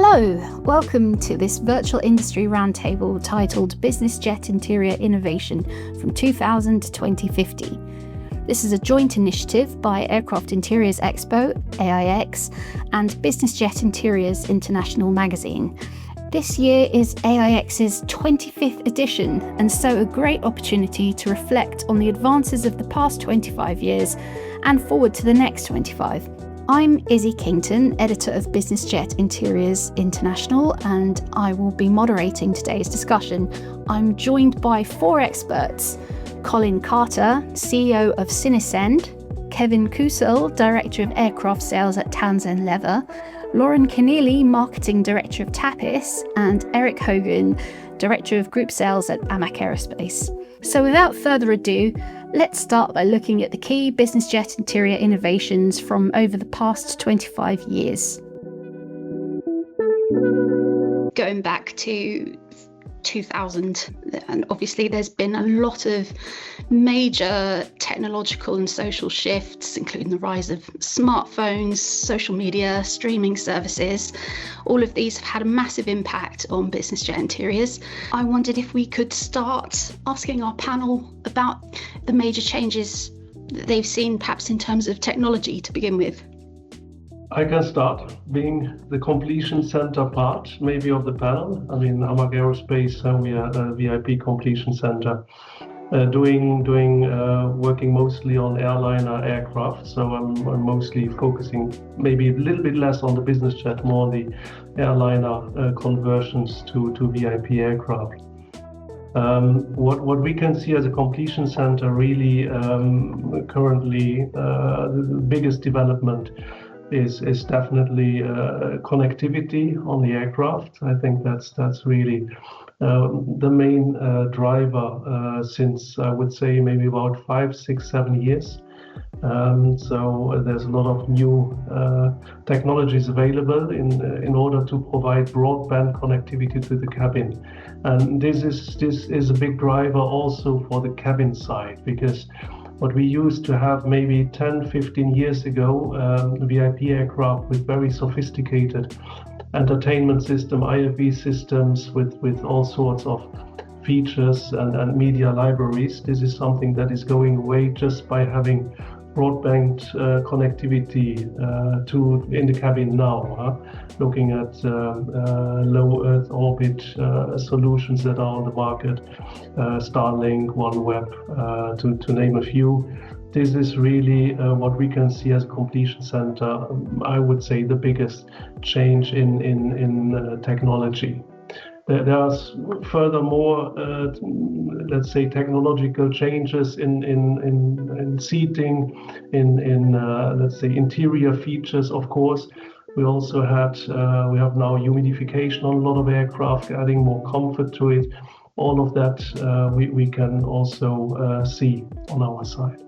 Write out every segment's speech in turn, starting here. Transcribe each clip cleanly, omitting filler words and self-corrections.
Hello, welcome to this virtual industry roundtable titled BizJet Interior Innovation from 2000 to 2050. This is a joint initiative by Aircraft Interiors Expo, AIX, and BizJet Interiors International magazine. This year is AIX's 25th edition, and so a great opportunity to reflect on the advances of the past 25 years and forward to the next 25. I'm Izzy Kington, editor of BizJet Interiors International, and I will be moderating today's discussion. I'm joined by four experts: Colin Carter, CEO of CineSend; Kucel, Director of Aircraft Sales at Townsend Leather; Lauren Kenealy, Marketing Director of Tapis; and Eric Hoegen, Director of Group Sales at AMAC Aerospace. So without further ado, let's start by looking at the key BizJet interior innovations from over the past 25 years. Going back to 2000, and obviously there's been a lot of major technological and social shifts, including the rise of smartphones, social media, streaming services. All of these have had a massive impact on BizJet Interiors. I wondered if we could start asking our panel about the major changes that they've seen, perhaps in terms of technology to begin with. I can start being the completion center part, maybe, of the panel. I mean, AMAC Aerospace, we are a VIP completion center, working mostly on airliner aircraft. So I'm mostly focusing maybe a little bit less on the business jet, more on the airliner conversions to VIP aircraft. What we can see as a completion center really currently, the biggest development is definitely connectivity on the aircraft. I think that's really the main driver since, I would say, maybe about 5, 6, 7 years. So there's a lot of new technologies available in order to provide broadband connectivity to the cabin. And this is a big driver also for the cabin side, because what we used to have maybe 10, 15 years ago, VIP aircraft with very sophisticated entertainment system, IFV systems with all sorts of features and media libraries. This is something that is going away just by having broadband connectivity in the cabin now. Looking at low Earth orbit solutions that are on the market, Starlink, OneWeb, to name a few. This is really what we can see as a completion center. I would say the biggest change in technology. There are furthermore, let's say, technological changes in seating, in let's say, interior features. Of course, we also we have now humidification on a lot of aircraft, adding more comfort to it. All of that we can also see on our side.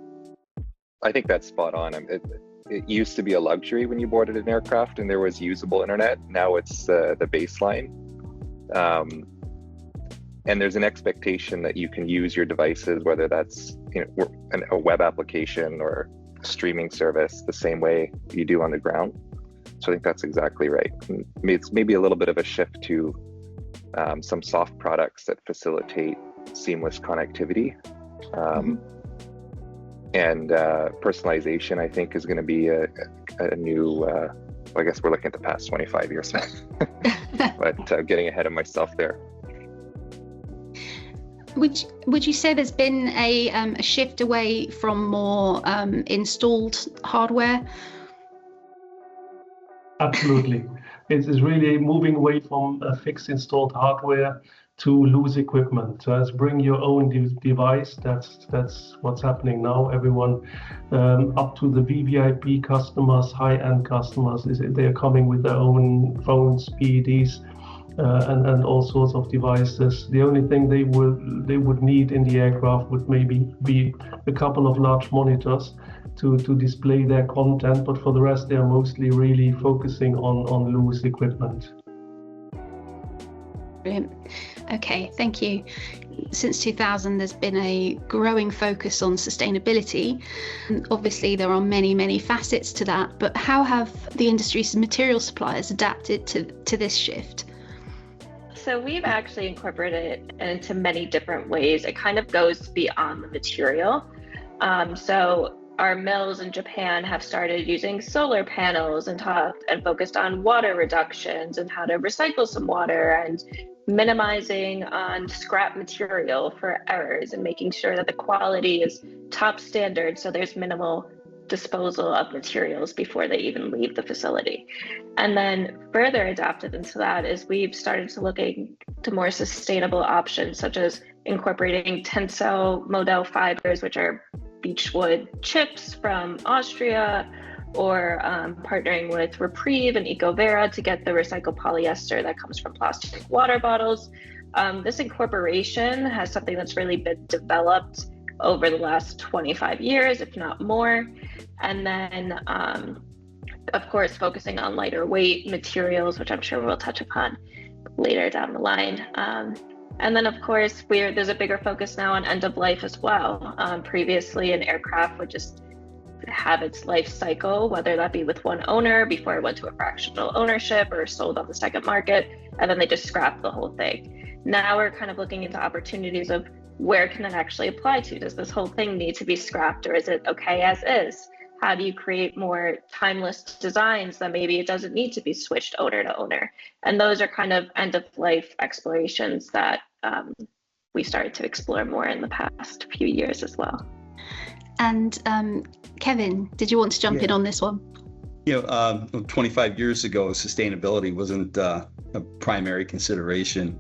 I think that's spot on. It used to be a luxury when you boarded an aircraft and there was usable internet. Now it's the baseline. And there's an expectation that you can use your devices, whether that's a web application or streaming service, the same way you do on the ground. So I think that's exactly right. And it's maybe a little bit of a shift to some soft products that facilitate seamless connectivity. And personalization, I think, is going to be a new, I guess we're looking at the past 25 years, but getting ahead of myself there. Would you say there's been a shift away from more installed hardware? Absolutely. It is really moving away from fixed installed hardware to loose equipment. So as bring your own device. That's what's happening now. Everyone up to the VVIP customers, high-end customers, they're coming with their own phones, PEDs, and all sorts of devices. The only thing they would need in the aircraft would maybe be a couple of large monitors to display their content, but for the rest, they are mostly really focusing on loose equipment. Brilliant. Okay, thank you. Since 2000, there's been a growing focus on sustainability. Obviously, there are many, many facets to that, but how have the industry's material suppliers adapted to this shift? So we've actually incorporated it into many different ways. It kind of goes beyond the material. So our mills in Japan have started using solar panels and focused on water reductions and how to recycle some water and minimizing on scrap material for errors and making sure that the quality is top standard, so there's minimal disposal of materials before they even leave the facility. And then further adapted into that is we've started to look into more sustainable options, such as incorporating Tencel model fibers, which are beechwood chips from Austria, or partnering with Reprieve and EcoVera to get the recycled polyester that comes from plastic water bottles. This incorporation has something that's really been developed over the last 25 years, if not more. And then, of course, focusing on lighter weight materials, which I'm sure we'll touch upon later down the line. And then, of course, there's a bigger focus now on end of life as well. Previously, an aircraft would just have its life cycle, whether that be with one owner before it went to a fractional ownership or sold on the second market, and then they just scrap the whole thing. Now we're kind of looking into opportunities of where can it actually apply to? Does this whole thing need to be scrapped, or is it okay as is? How do you create more timeless designs that maybe it doesn't need to be switched owner to owner? And those are kind of end of life explorations that we started to explore more in the past few years as well. And Kevin, did you want to jump in on this one? 25 years ago, sustainability wasn't a primary consideration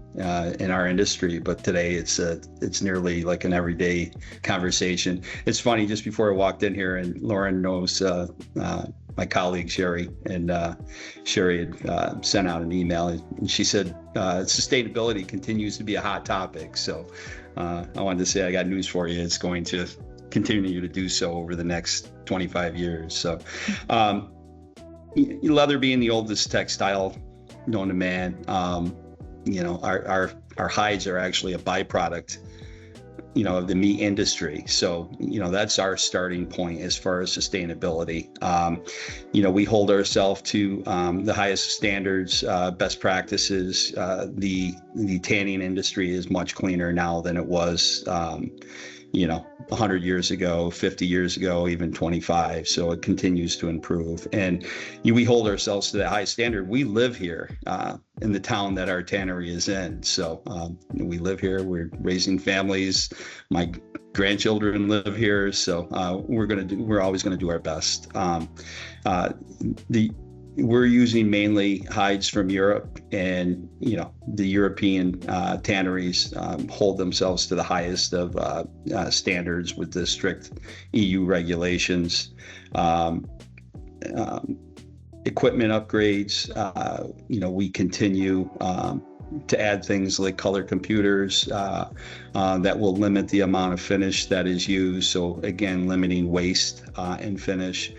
in our industry, but today it's nearly like an everyday conversation. It's funny, just before I walked in here, and Lauren knows my colleague Sherry, and Sherry had sent out an email, and she said sustainability continues to be a hot topic. So I wanted to say I got news for you. It's going to continue to do so over the next 25 years. So leather being the oldest textile known to man, our hides are actually a byproduct, of the meat industry. So, that's our starting point as far as sustainability. We hold ourselves to the highest standards, best practices. The tanning industry is much cleaner now than it was 100 years ago, 50 years ago, even 25. So it continues to improve. And we hold ourselves to that high standard. We live here in the town that our tannery is in. So we live here. We're raising families. My grandchildren live here. So we're always going to do our best. We're using mainly hides from Europe, and the European tanneries hold themselves to the highest of standards with the strict EU regulations. Equipment upgrades, we continue to add things like color computers that will limit the amount of finish that is used. So again, limiting waste and finish.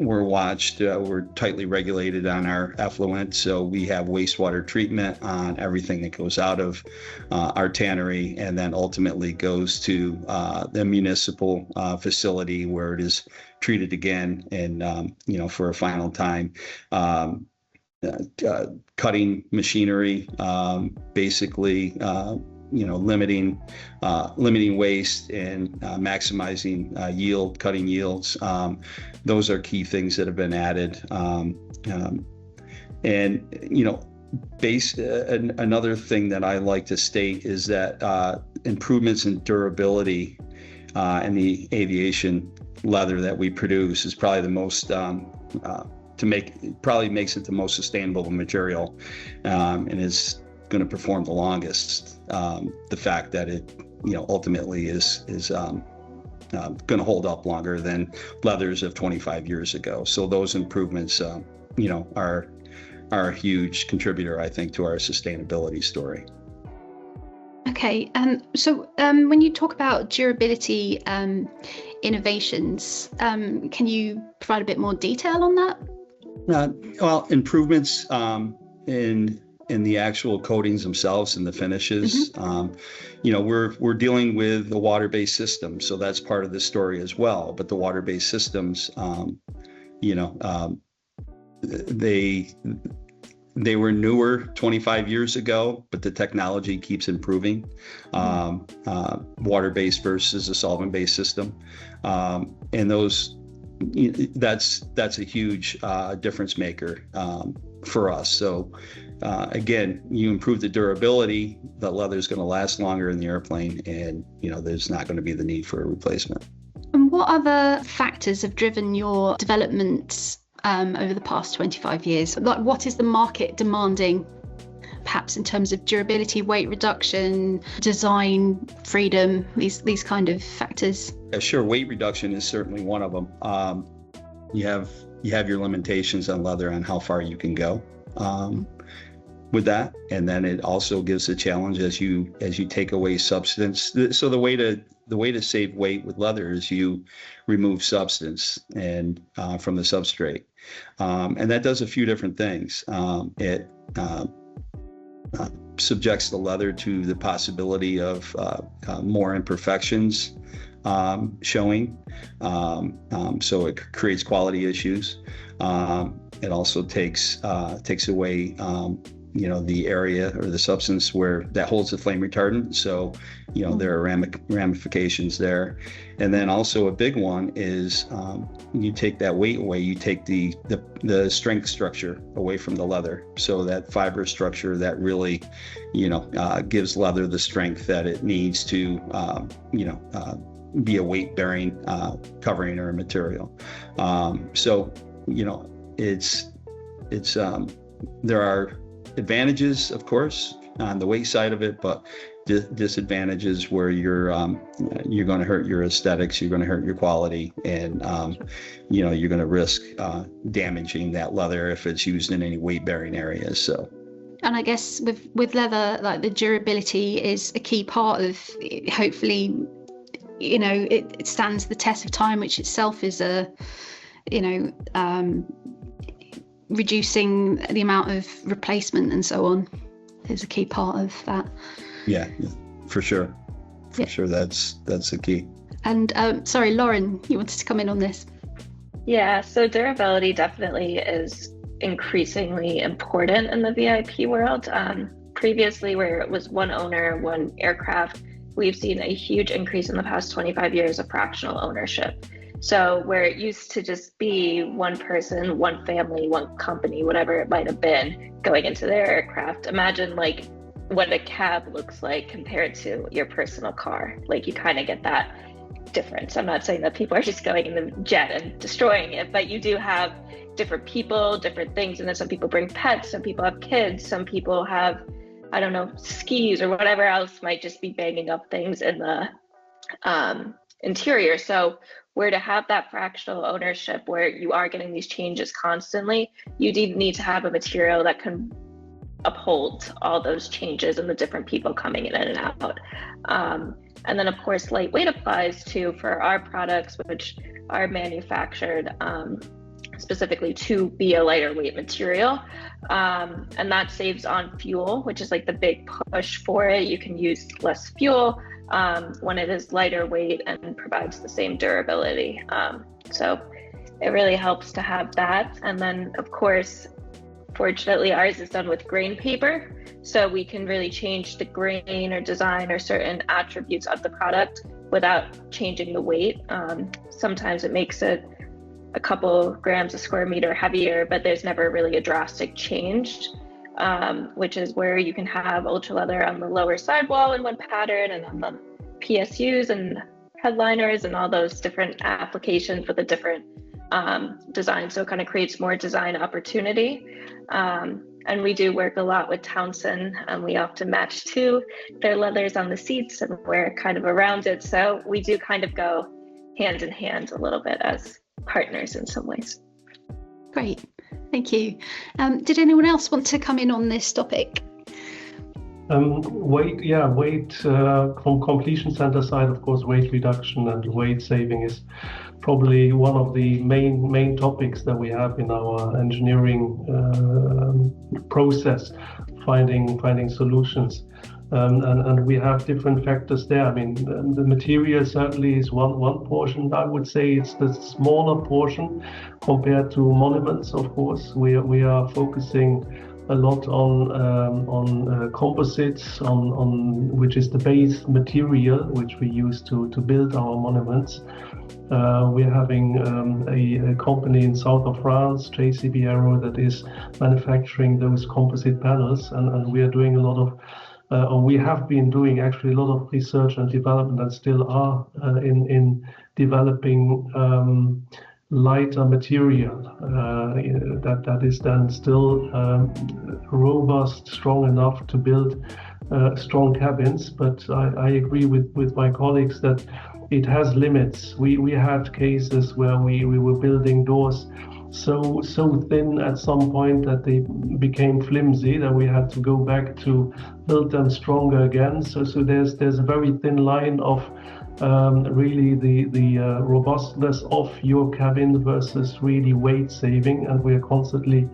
We're watched, we're tightly regulated on our effluent. So we have wastewater treatment on everything that goes out of our tannery, and then ultimately goes to the municipal facility where it is treated again and, for a final time. Cutting machinery, basically, limiting waste and maximizing yield, cutting yields. Those are key things that have been added. Another thing that I like to state is that improvements in durability in the aviation leather that we produce is probably the most probably makes it the most sustainable material, and is going to perform the longest. The fact that it, ultimately is going to hold up longer than leathers of 25 years ago. So those improvements, are a huge contributor, I think, to our sustainability story. Okay, so when you talk about durability innovations, can you provide a bit more detail on that? Well, improvements in in the actual coatings themselves and the finishes. We're dealing with a water-based system, so that's part of the story as well. But the water-based systems, they were newer 25 years ago, but the technology keeps improving. Water-based versus a solvent-based system, and that's a huge difference maker for us. So again, you improve the durability, the leather is going to last longer in the airplane, and there's not going to be the need for a replacement. And what other factors have driven your development over the past 25 years? Like, what is the market demanding, perhaps in terms of durability, weight reduction, design freedom, these kind of factors? Sure, weight reduction is certainly one of them. You have your limitations on leather on how far you can go with that, and then it also gives a challenge as you take away substance. So the way to save weight with leather is you remove substance and from the substrate, and that does a few different things. It subjects the leather to the possibility of more imperfections showing, so it creates quality issues. It also takes away the area or the substance where that holds the flame retardant. So, there are ramifications there. And then also a big one is you take that weight away, you take the strength structure away from the leather. So that fiber structure that really, gives leather the strength that it needs to, be a weight-bearing covering or material. There are advantages, of course, on the weight side of it, but disadvantages where you're going to hurt your aesthetics, you're going to hurt your quality, and you're going to risk damaging that leather if it's used in any weight-bearing areas. So. And I guess with leather, like, the durability is a key part of, hopefully, it stands the test of time, which itself is reducing the amount of replacement and so on is a key part of that. Yeah, for sure. Sure, that's the key. And sorry, Lauren, you wanted to come in on this? Yeah, so durability definitely is increasingly important in the VIP world. Previously, where it was one owner, one aircraft, we've seen a huge increase in the past 25 years of fractional ownership. So where it used to just be one person, one family, one company, whatever it might have been, going into their aircraft, imagine like what a cab looks like compared to your personal car. Like, you kind of get that difference. I'm not saying that people are just going in the jet and destroying it, but you do have different people, different things. And then some people bring pets, some people have kids, some people have, I don't know, skis or whatever else might just be banging up things in the interior. So where to have that fractional ownership where you are getting these changes constantly, you do need to have a material that can uphold all those changes and the different people coming in and out. And then of course, lightweight applies to for our products, which are manufactured specifically to be a lighter weight material. And that saves on fuel, which is like the big push for it. You can use less fuel when it is lighter weight and provides the same durability. So it really helps to have that. And then of course, fortunately, ours is done with grain paper. So we can really change the grain or design or certain attributes of the product without changing the weight. Sometimes it makes it a couple grams a square meter heavier, but there's never really a drastic change, which is where you can have ultra leather on the lower sidewall in one pattern and on the PSUs and headliners and all those different applications with a different design. So it kind of creates more design opportunity. And we do work a lot with Townsend, and we often match to their leathers on the seats and we're kind of around it. So we do kind of go hand in hand a little bit as partners in some ways. Great, thank you. Did anyone else want to come in on this topic? Weight from completion center side, of course, weight reduction and weight saving is probably one of the main topics that we have in our engineering process finding solutions. And we have different factors there. I mean, the material certainly is one portion. I would say it's the smaller portion compared to monuments. Of course, we are focusing a lot on composites, on which is the base material which we use to build our monuments. We're having a company in south of France, JCB Aero, that is manufacturing those composite panels, and we are doing a lot of we have been doing actually a lot of research and development, and still are in developing lighter material that is then still robust, strong enough to build strong cabins. But I agree with my colleagues that it has limits. We had cases where we were building doors so thin at some point that they became flimsy, that we had to go back to build them stronger again. So there's a very thin line of really the robustness of your cabin versus really weight saving, and we're constantly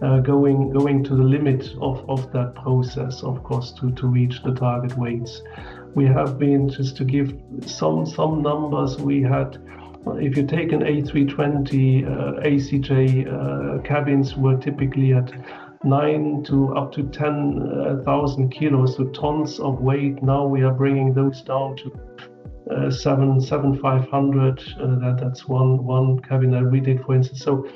going to the limit of that process, of course, to reach the target weights. We have been, just to give some numbers, we had, if you take an A320 ACJ cabins were typically at 9 to up to 10,000 kilos, so tons of weight. Now we are bringing those down to 7,500. That's one cabin that we did, for instance. So,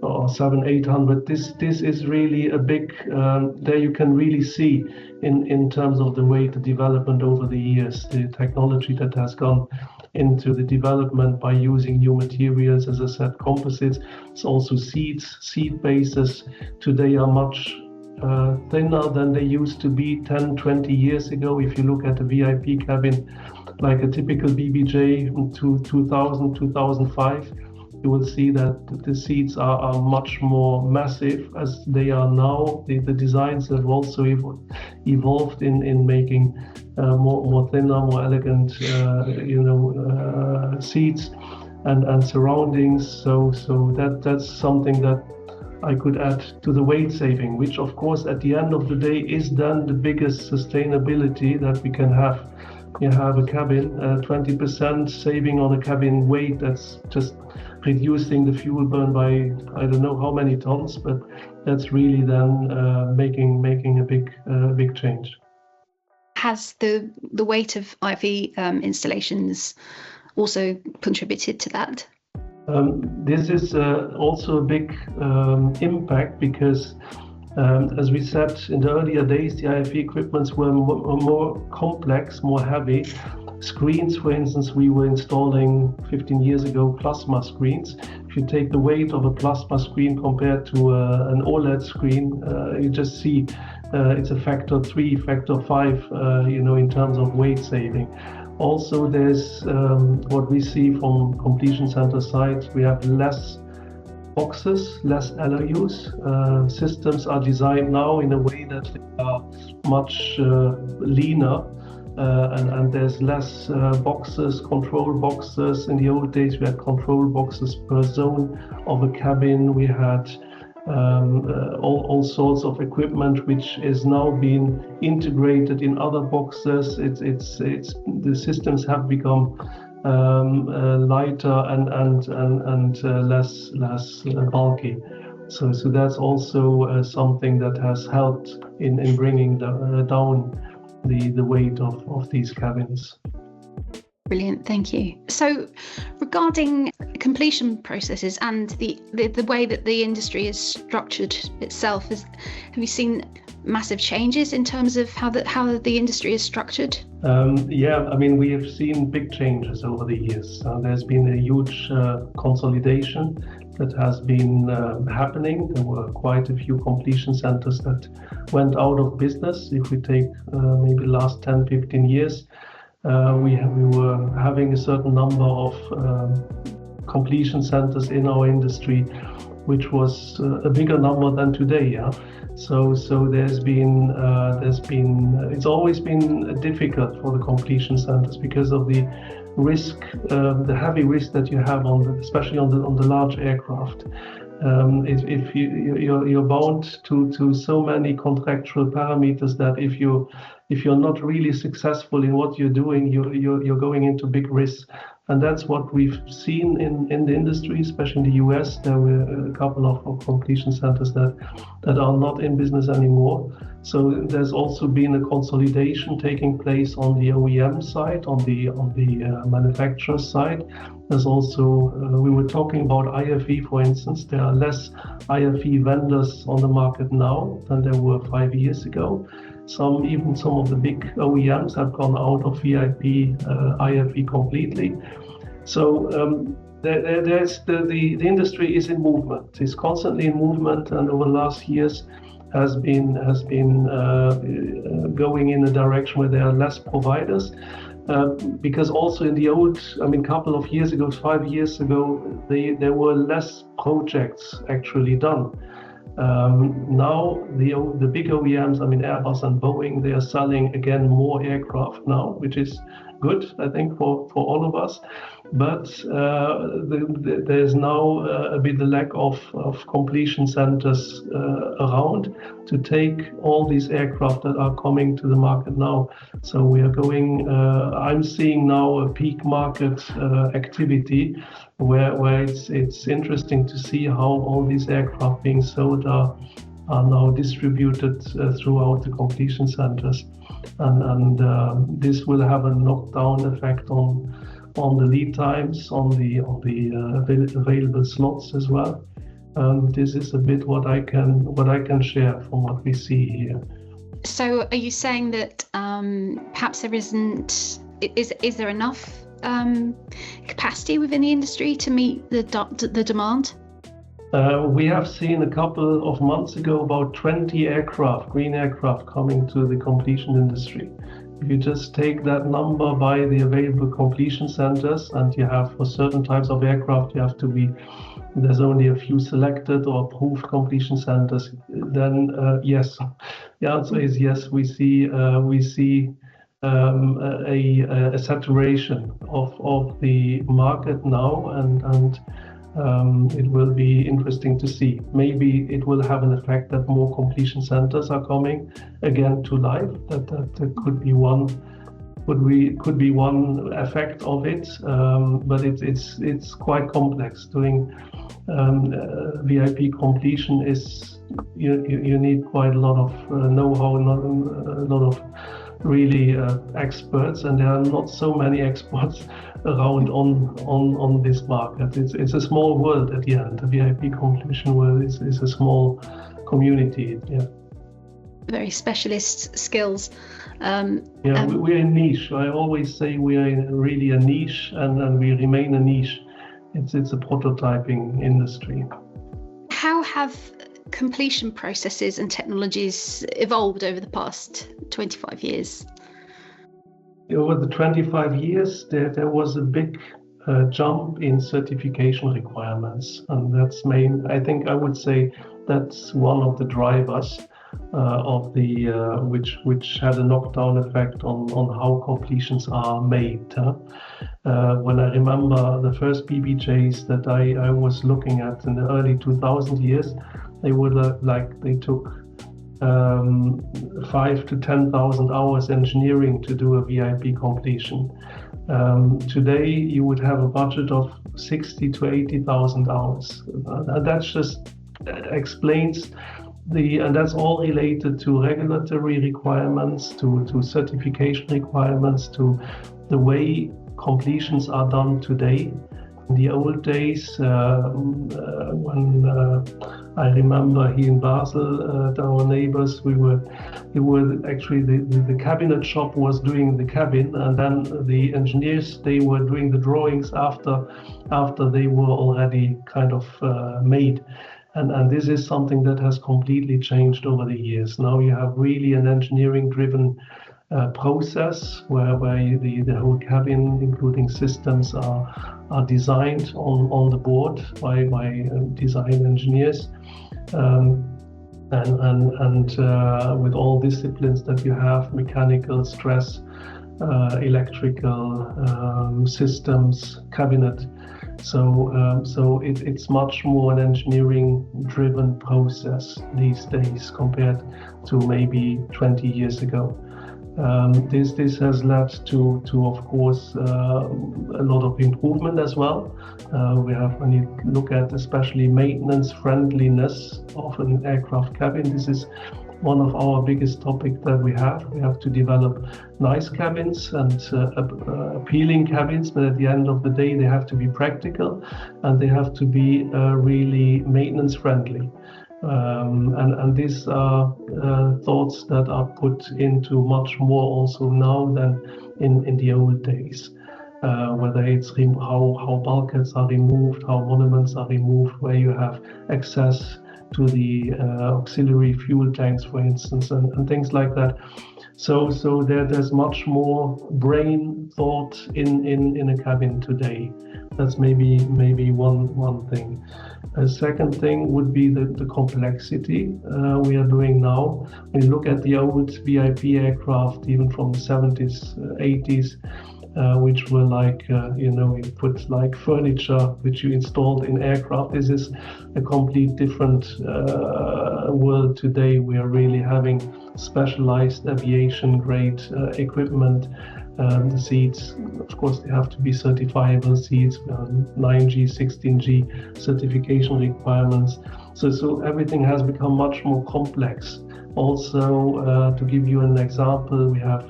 or 7,800. This is really a big. There you can really see in terms of the weight, the development over the years, the technology that has gone into the development by using new materials, as I said, composites. It's also seat bases today are much thinner than they used to be 10, 20 years ago. If you look at a VIP cabin, like a typical BBJ to 2000, 2005, you will see that the seats are much more massive as they are now. The designs have also evolved in making more thinner, more elegant, seats and surroundings. So that's something that I could add to the weight saving, which of course at the end of the day is then the biggest sustainability that we can have. You have a cabin, 20% saving on a cabin weight. That's just reducing the fuel burn by I don't know how many tons, but that's really then making a big change. Has the weight of IV installations also contributed to that? This is also a big impact because, as we said in the earlier days, the IFE equipments were more complex, more heavy. Screens, for instance, we were installing 15 years ago plasma screens. If you take the weight of a plasma screen compared to an OLED screen, you just see it's a factor 3, factor 5, in terms of weight saving. Also, there's what we see from completion center sites, we have less boxes, less LOUs. Systems are designed now in a way that they are much leaner. And there's less boxes, control boxes. In the old days, we had control boxes per zone of a cabin. We had all sorts of equipment, which is now being integrated in other boxes. It's the systems have become lighter and less bulky. So that's also something that has helped in bringing down the weight of these cabins. Brilliant, thank you. So regarding completion processes and the way that the industry is structured itself, have you seen massive changes in terms of how the industry is structured? Yeah, I mean, we have seen big changes over the years. There's been a huge consolidation that has been happening. There were quite a few completion centers that went out of business. If we take maybe the last 10, 15 years, we were having a certain number of completion centers in our industry, which was a bigger number than today. Yeah. So there's been it's always been difficult for the completion centers because of the risk, the heavy risk that you have especially on the large aircraft. If you're bound to so many contractual parameters that if you're not really successful in what you're doing, you're going into big risks. And that's what we've seen in the industry, especially in the US. There were a couple of completion centers that are not in business anymore. So there's also been a consolidation taking place on the OEM side, on the manufacturer side. There's also, we were talking about IFE, for instance. There are less IFE vendors on the market now than there were 5 years ago. Even some of the big OEMs have gone out of VIP, IFE completely. So there's the industry is in movement. It's constantly in movement, and over the last years has been going in a direction where there are less providers. Because also in the couple of years ago, 5 years ago, there were less projects actually done. Now the big OEMs, Airbus and Boeing, they are selling again more aircraft now, which is good, I think, for all of us. But there's now a bit the lack of completion centers around to take all these aircraft that are coming to the market now. So we are going, I'm seeing now a peak market activity where it's interesting to see how all these aircraft being sold are now distributed throughout the completion centers. And this will have a knockdown effect on the lead times, on the available slots as well. This is a bit what I can share from what we see here. So, are you saying that perhaps there isn't? Is there enough capacity within the industry to meet the demand? We have seen a couple of months ago about 20 green aircraft coming to the completion industry. If you just take that number by the available completion centers, and you have for certain types of aircraft, there's only a few selected or approved completion centers, then yes, the answer is yes. We see a saturation of the market now, and it will be interesting to see. Maybe it will have an effect that more completion centers are coming again to life. That could be one effect of it. But it's quite complex. Doing VIP completion is you need quite a lot of know-how, a lot of really experts, and there are not so many experts around on this market. It's a small world at the end. The VIP completion world is a small community. Yeah. Very specialist skills. We're a niche. I always say we are really a niche, and we remain a niche. It's a prototyping industry. How have completion processes and technologies evolved over the past 25 years? Over the 25 years, there was a big jump in certification requirements, and that's I think I would say that's one of the drivers of the which had a knockdown effect on how completions are made. When I remember the first BBJs that I was looking at in the early 2000 years, they took 5,000 to 10,000 hours engineering to do a VIP completion. Today you would have a budget of 60,000 to 80,000 hours. That just explains and that's all related to regulatory requirements, to certification requirements, to the way completions are done today. In the old days, when I remember here in Basel, our neighbors, actually the cabinet shop was doing the cabin, and then the engineers, they were doing the drawings after they were already kind of made. And this is something that has completely changed over the years. Now you have really an engineering-driven process where the whole cabin, including systems, are designed on the board by design engineers, and with all disciplines that you have, mechanical, stress, electrical systems cabinet. So it's much more an engineering-driven process these days compared to maybe 20 years ago. This has led to of course a lot of improvement as well. We have, when you look at especially maintenance friendliness of an aircraft cabin, this is one of our biggest topics that we have. We have to develop nice cabins and appealing cabins, but at the end of the day, they have to be practical and they have to be really maintenance friendly. And these are thoughts that are put into much more also now than in the old days. Whether it's how bulkheads are removed, how monuments are removed, where you have access to the auxiliary fuel tanks, for instance, and things like that. So there's much more brain thought in a cabin today. That's maybe one thing. A second thing would be the complexity we are doing now. When you look at the old VIP aircraft, even from the 70s, 80s, which were like, you put like furniture which you installed in aircraft. This is a complete different world today. We are really having specialized aviation grade equipment. The seats, of course, they have to be certifiable seats, 9G, 16G certification requirements. So everything has become much more complex. Also, to give you an example, we have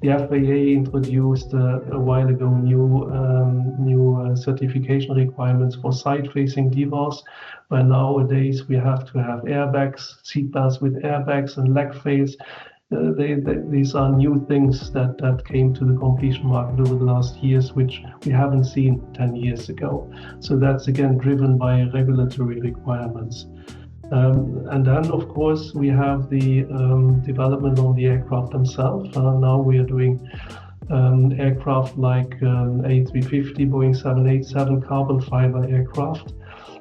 the FAA introduced a while ago new certification requirements for side-facing divas, where nowadays we have to have airbags, seatbelts with airbags, and leg fails. These are new things that came to the completion market over the last years, which we haven't seen 10 years ago. So that's again driven by regulatory requirements. And then, of course, we have the development on the aircraft themselves. Now we are doing aircraft like A350, Boeing 787 carbon fiber aircraft,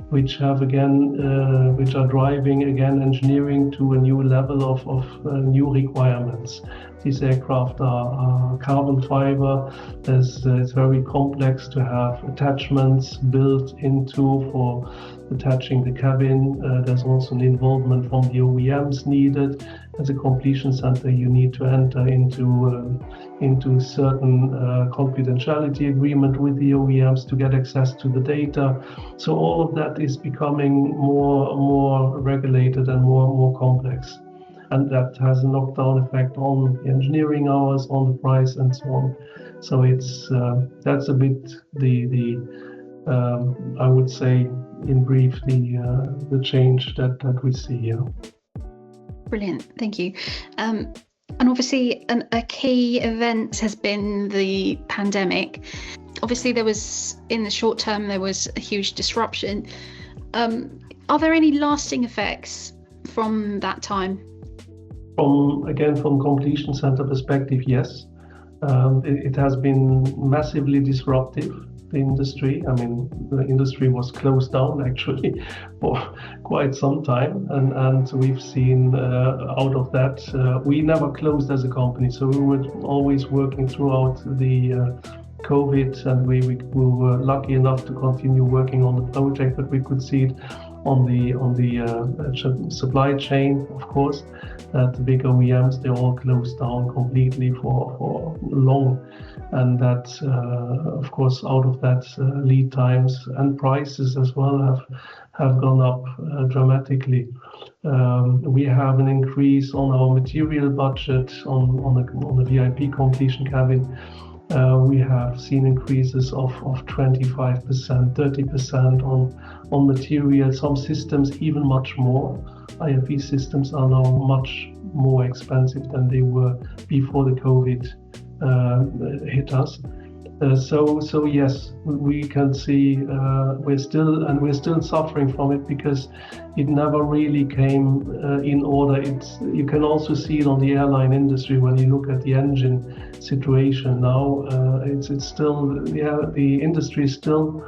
which have which are driving again engineering to a new level of new requirements. These aircraft are carbon fiber. It's very complex to have attachments built into for attaching the cabin. There's also an involvement from the OEMs needed. As a completion center, you need to enter into certain confidentiality agreement with the OEMs to get access to the data. So all of that is becoming more regulated and more complex. And that has a knockdown effect on the engineering hours, on the price, and so on. So it's that's a bit the I would say in brief the change that we see here. Brilliant, thank you. And obviously a key event has been the pandemic. Obviously in the short term there was a huge disruption. Are there any lasting effects from that time? From completion center perspective, yes. It has been massively disruptive, the industry. I mean, the industry was closed down actually for quite some time, and we've seen out of that, we never closed as a company, so we were always working throughout the COVID, and we were lucky enough to continue working on the project, but we could see it on the supply chain, of course. The big OEMs, they all closed down completely for long, and that of course out of that lead times and prices as well have gone up dramatically. We have an increase on our material budget on the VIP completion cabin. We have seen increases of 25%, 30% on material. Some systems even much more. IFE systems are now much more expensive than they were before the COVID hit us. So yes, we can see we're still suffering from it because it never really came in order. You can also see it on the airline industry when you look at the engine situation now. It's still the industry is still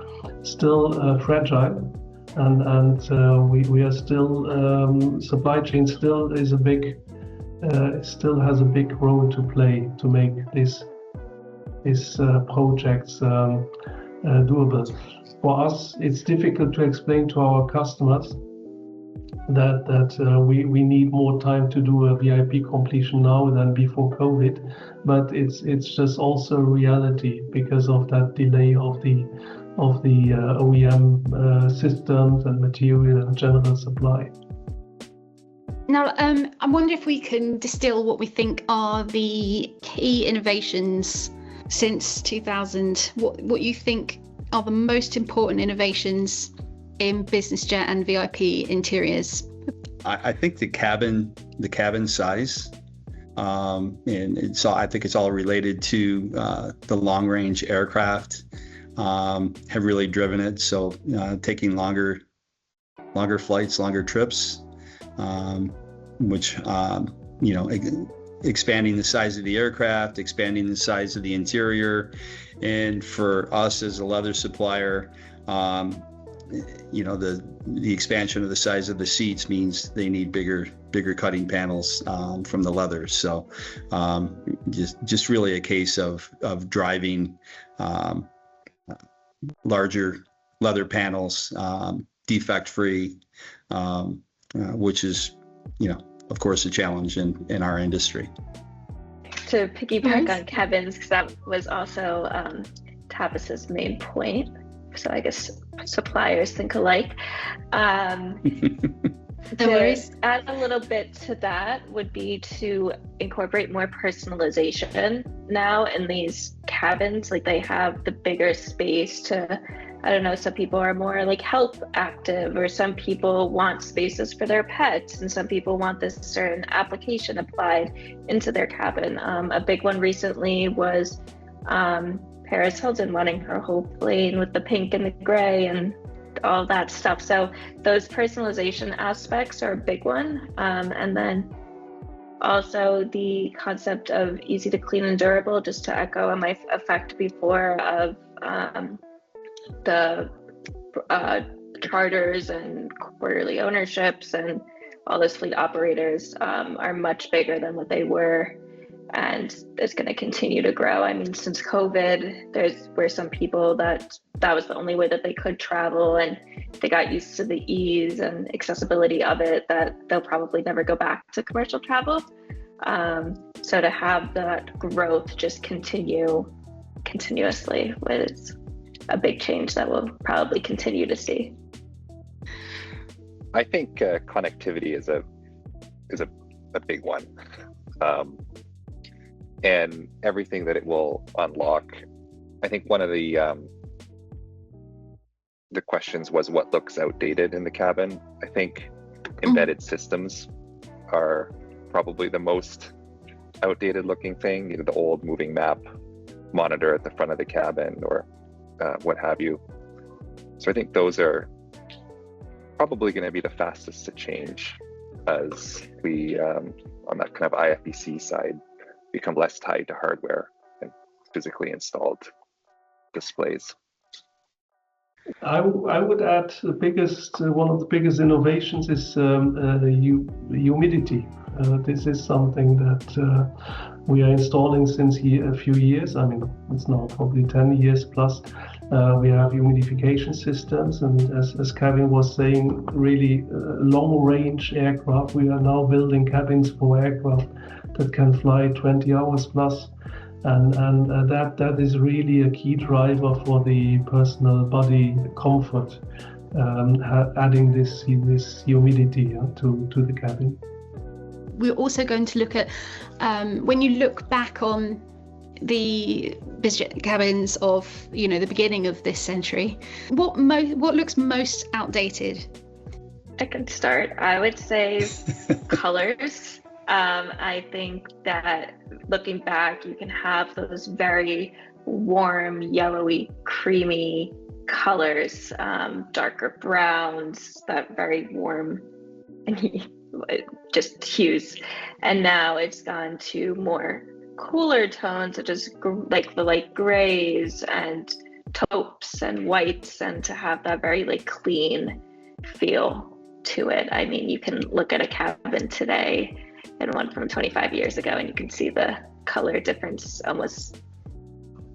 fragile, and we are still supply chain still has a big role to play to make this these projects doable. For us, it's difficult to explain to our customers that we need more time to do a VIP completion now than before COVID, but it's just also reality because of that delay of the OEM systems and material and general supply. Now, I wonder if we can distill what we think are the key innovations since 2000. What you think are the most important innovations in BizJet and VIP interiors? I think the cabin size, and I think it's all related to the long range aircraft have really driven it. So taking longer flights, longer trips, which expanding the size of the aircraft, expanding the size of the interior, and for us as a leather supplier, the expansion of the size of the seats means they need bigger cutting panels from the leather. So just really a case of driving larger leather panels, defect free, which is, of course, a challenge in our industry. To piggyback on Kevin's, because that was also Tavis's main point. So I guess suppliers think alike. To add a little bit to that would be to incorporate more personalization now in these cabins. Like they have the bigger space to, I don't know, some people are more like health active, or some people want spaces for their pets, and some people want this certain application applied into their cabin. A big one recently was Paris Hilton wanting her whole plane with the pink and the gray and all that stuff. So those personalization aspects are a big one. And then also the concept of easy to clean and durable, just to echo on my effect before of the charters and quarterly ownerships and all those fleet operators are much bigger than what they were, and it's going to continue to grow. I mean, since COVID, there were some people that was the only way that they could travel, and they got used to the ease and accessibility of it, that they'll probably never go back to commercial travel. So to have that growth just continue continuously was a big change that we'll probably continue to see. I think connectivity is a big one. And everything that it will unlock. I think one of the questions was what looks outdated in the cabin. I think embedded systems are probably the most outdated looking thing. The old moving map monitor at the front of the cabin, or what have you. So I think those are probably going to be the fastest to change as we, on that kind of IFBC side, become less tied to hardware and physically installed displays. I would add one of the biggest innovations is humidity. This is something that we are installing since a few years. I mean, it's now probably 10 years plus. We have humidification systems, and as Kevin was saying, really long-range aircraft. We are now building cabins for aircraft that can fly 20 hours plus, and that is really a key driver for the personal body comfort. Adding this humidity to the cabin. We're also going to look at when you look back on the BizJet cabins of the beginning of this century, what looks most outdated? I can start. I would say colors. I think that looking back, you can have those very warm, yellowy, creamy colors, darker browns, that very warm just hues. And now it's gone to more cooler tones, such as like the light grays and taupes and whites, and to have that very clean feel to it. I mean, you can look at a cabin today and one from 25 years ago, and you can see the color difference almost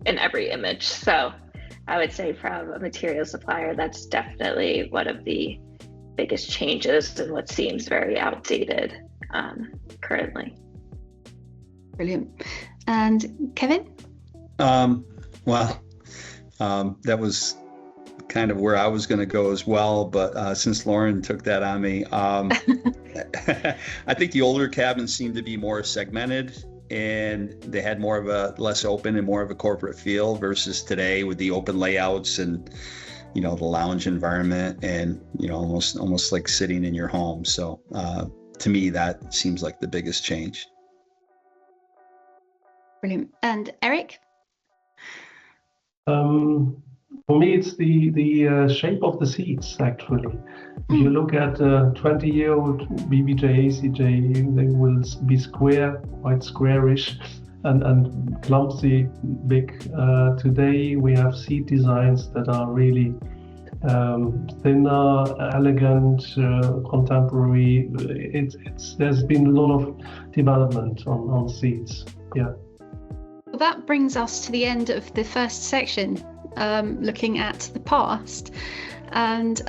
in every image. So I would say from a material supplier, that's definitely one of the biggest changes and what seems very outdated currently. Brilliant. And Kevin? That was kind of where I was going to go as well, but since Lauren took that on me, I think the older cabins seem to be more segmented, and they had more of a less open and more of a corporate feel versus today with the open layouts and, you know, the lounge environment and, you know, almost like sitting in your home. So to me, that seems like the biggest change. Brilliant. And Eric? For me, it's the shape of the seats, actually. If you look at 20-year-old BBJ, ACJ, they will be square, quite squarish and clumsy, big. Today, we have seat designs that are really thinner, elegant, contemporary. There's been a lot of development on seats. Yeah. Well, that brings us to the end of the first section, looking at the past. And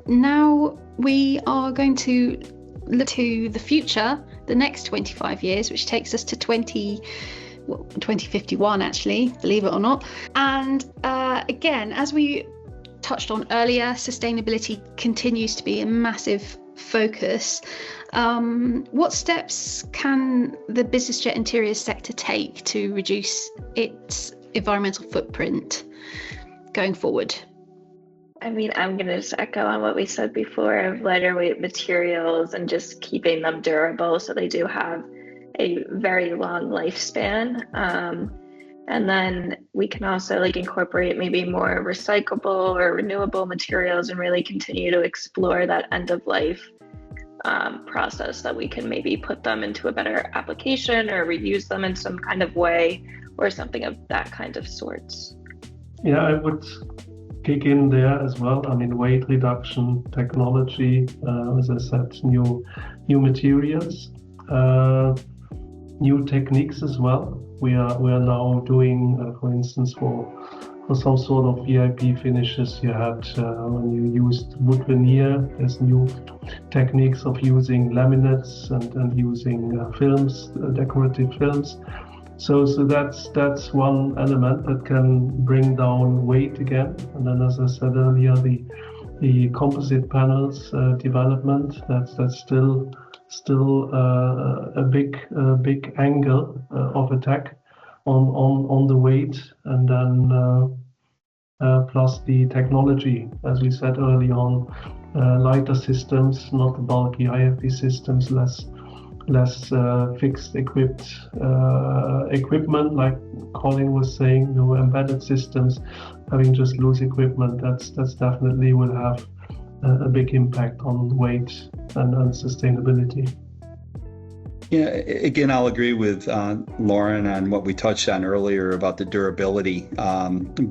now we are going to look to the future, the next 25 years, which takes us to 2051, actually, believe it or not. And again, as we touched on earlier, sustainability continues to be a massive focus. What steps can the BizJet Interiors sector take to reduce its environmental footprint going forward? I mean, I'm going to just echo on what we said before of lighter weight materials and just keeping them durable so they do have a very long lifespan. And then we can also incorporate maybe more recyclable or renewable materials and really continue to explore that end of life process, that we can maybe put them into a better application or reuse them in some kind of way or something of that kind of sorts. Yeah, I would kick in there as well. I mean, weight reduction technology, as I said, new materials, new techniques as well. We are now doing, for instance, for some sort of VIP finishes, you had when you used wood veneer, there's new techniques of using laminates and using films, decorative films. So that's one element that can bring down weight again. And then, as I said earlier, the composite panels development, that's still a big angle of attack on the weight, and then plus the technology, as we said early on, lighter systems, not the bulky IFB systems, less fixed equipment, like Colin was saying, embedded systems, having just loose equipment, that's definitely will have a big impact on weight and sustainability. Yeah, again, I'll agree with Lauren on what we touched on earlier about the durability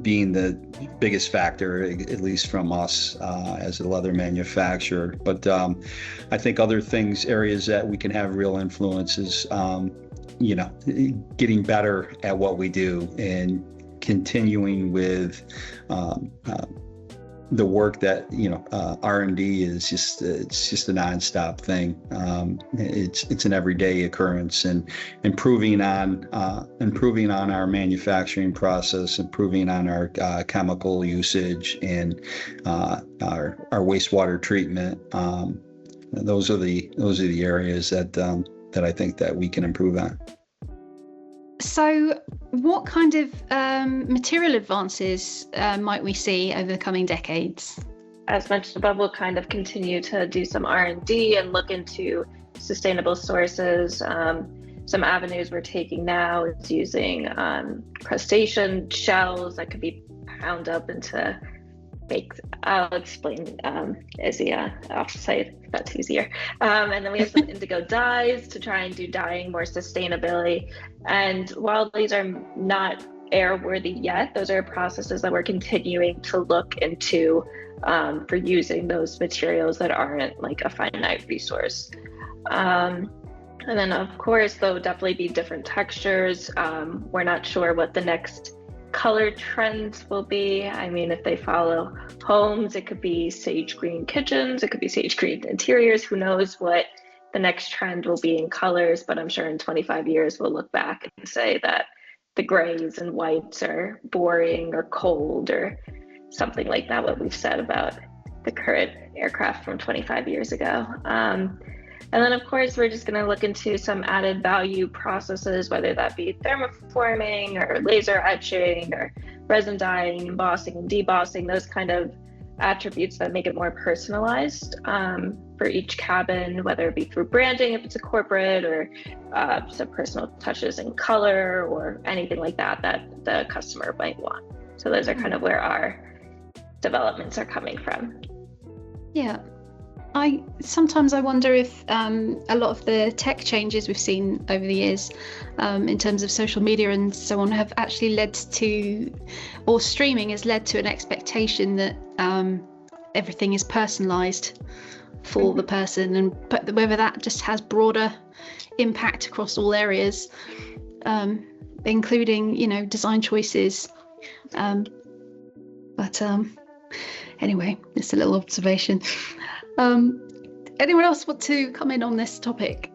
being the biggest factor, at least from us as a leather manufacturer. But I think other things, areas that we can have real influence is, getting better at what we do and continuing with the work that R&D is just a nonstop thing. It's an everyday occurrence, and improving on our manufacturing process, improving on our chemical usage and our wastewater treatment. Those are the areas that I think that we can improve on. So what kind of material advances might we see over the coming decades? As mentioned above, we'll kind of continue to do some R&D and look into sustainable sources. Some avenues we're taking now is using crustacean shells that could be pound up into I'll explain Izzy off-site, if that's easier. And then we have some indigo dyes to try and do dyeing more sustainably. And while these are not airworthy yet, those are processes that we're continuing to look into for using those materials that aren't like a finite resource. And then of course, there'll definitely be different textures. We're not sure what the next color trends will be. I mean, if they follow homes, it could be sage green kitchens, it could be sage green interiors. Who knows what the next trend will be in colors, but I'm sure in 25 years we'll look back and say that the grays and whites are boring or cold or something like that, what we've said about the current aircraft from 25 years ago. And then, of course, we're just going to look into some added value processes, whether that be thermoforming or laser etching or resin dyeing, embossing and debossing, those kind of attributes that make it more personalized for each cabin, whether it be through branding if it's a corporate, or some personal touches in color or anything like that that the customer might want. So those are kind of where our developments are coming from. Yeah. Sometimes I wonder if a lot of the tech changes we've seen over the years in terms of social media and so on have actually led to, or streaming has led to an expectation that everything is personalized for the person, and but whether that just has broader impact across all areas, including, you know, design choices. But anyway, it's a little observation. Anyone else want to comment on this topic?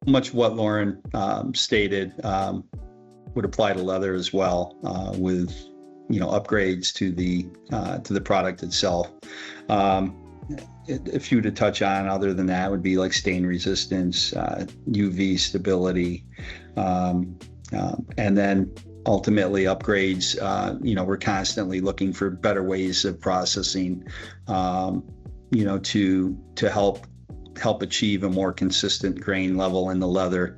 Much what Lauren stated would apply to leather as well, with, you know, upgrades to the product itself. A few to touch on other than that would be like stain resistance, UV stability, and then ultimately upgrades. You know, we're constantly looking for better ways of processing, you know, to help achieve a more consistent grain level in the leather,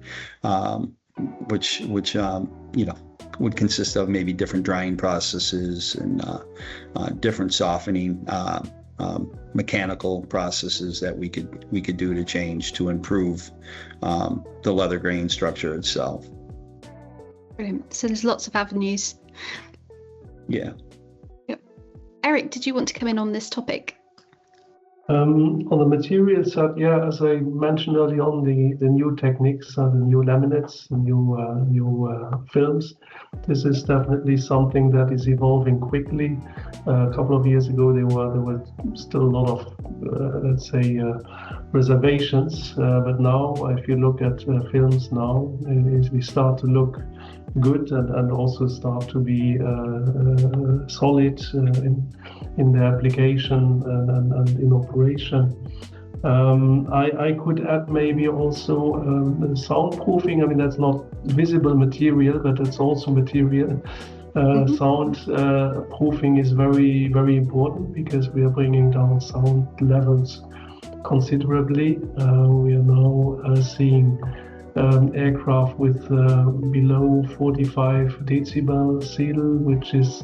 which you know, would consist of maybe different drying processes and different softening mechanical processes that we could do to change to improve the leather grain structure itself. Brilliant. So there's lots of avenues. Yeah. Yep. Eric, did you want to come in on this topic? On the material side, yeah, as I mentioned earlier on, the new techniques, the new laminates, the new films, this is definitely something that is evolving quickly. A couple of years ago, there were still a lot of, let's say, reservations, but now, if you look at films now, we start to look good and also start to be solid in the application and in operation. I could add maybe also soundproofing. I mean, that's not visible material, but it's also material. Sound proofing is very, very important because we are bringing down sound levels considerably. We are now seeing aircraft with below 45 decibel seal, which is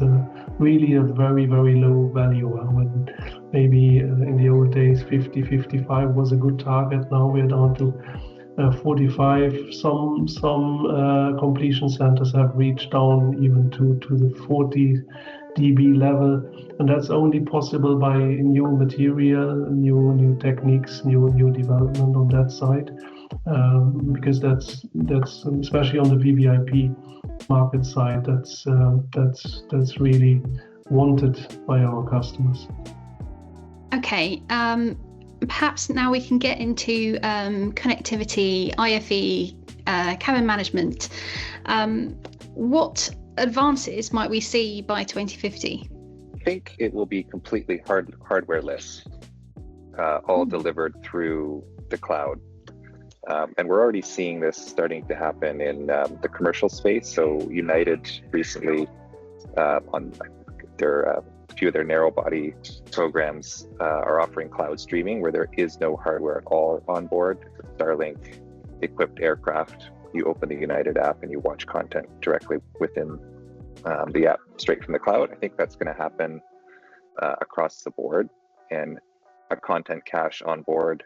really a very, very low value. When maybe in the old days 50, 55 was a good target. Now we're down to 45. Some completion centers have reached down even to the 40 dB level, and that's only possible by new material, new techniques, new development on that side. Because that's especially on the VVIP market side, that's really wanted by our customers. Okay, perhaps now we can get into connectivity, IFE, cabin management. What advances might we see by 2050? I think it will be completely hardwareless, all delivered through the cloud. And we're already seeing this starting to happen in the commercial space. So United recently, on a few of their narrow body programs, are offering cloud streaming where there is no hardware at all on board. Starlink equipped aircraft. You open the United app and you watch content directly within the app straight from the cloud. I think that's going to happen across the board, and a content cache on board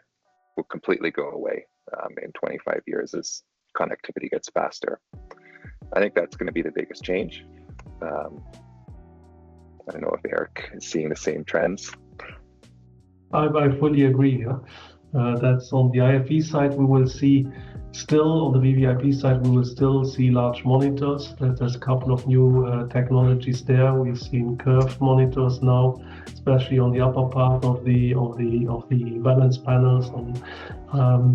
will completely go away in 25 years as connectivity gets faster. I think that's going to be the biggest change. I don't know if Eric is seeing the same trends. I fully agree. That's on the IFE side. We will see still on the VVIP side, we will still see large monitors. There's a couple of new technologies there. We've seen curved monitors now, especially on the upper part of the balance panels.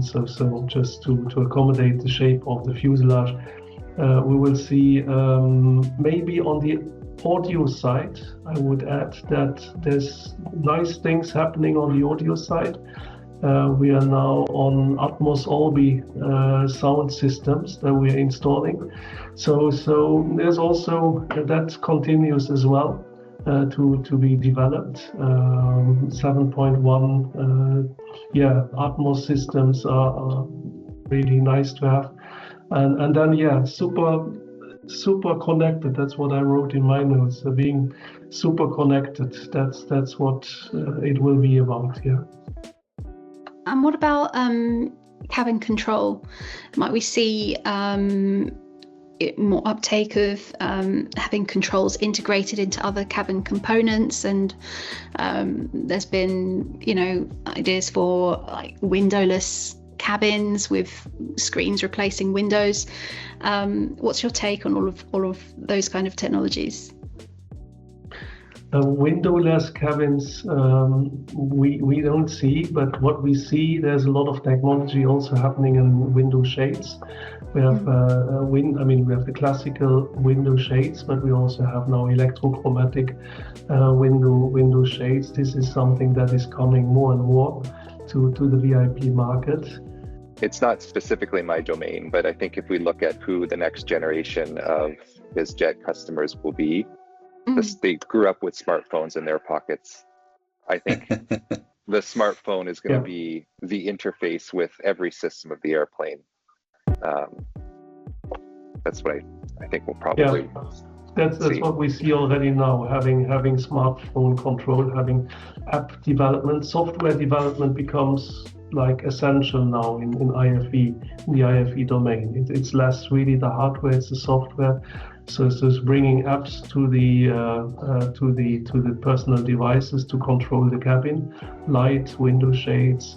So just to accommodate the shape of the fuselage, we will see maybe on the audio side. I would add that there's nice things happening on the audio side. We are now on Atmos Orbi sound systems that we are installing. So there's also that continues as well to be developed. 7.1 Atmos systems are really nice to have. And then super connected. That's what I wrote in my notes. Being super connected. That's what it will be about. Yeah. And what about cabin control? Might we see more uptake of having controls integrated into other cabin components? And there's been, ideas for like windowless cabins with screens replacing windows. What's your take on all of those kind of technologies? Windowless cabins, we don't see, but what we see, there's a lot of technology also happening in window shades. We have we have the classical window shades, but we also have now electrochromatic window shades. This is something that is coming more and more to the VIP market. It's not specifically my domain, but I think if we look at who the next generation of BizJet customers will be, they grew up with smartphones in their pockets. I think the smartphone is going to be the interface with every system of the airplane. That's what I think we'll probably That's what we see already now, having smartphone control, having app development, software development becomes like essential now in IFE, in the IFE domain. It's less really the hardware, it's the software. So it's bringing apps to the personal devices to control the cabin, light, window shades,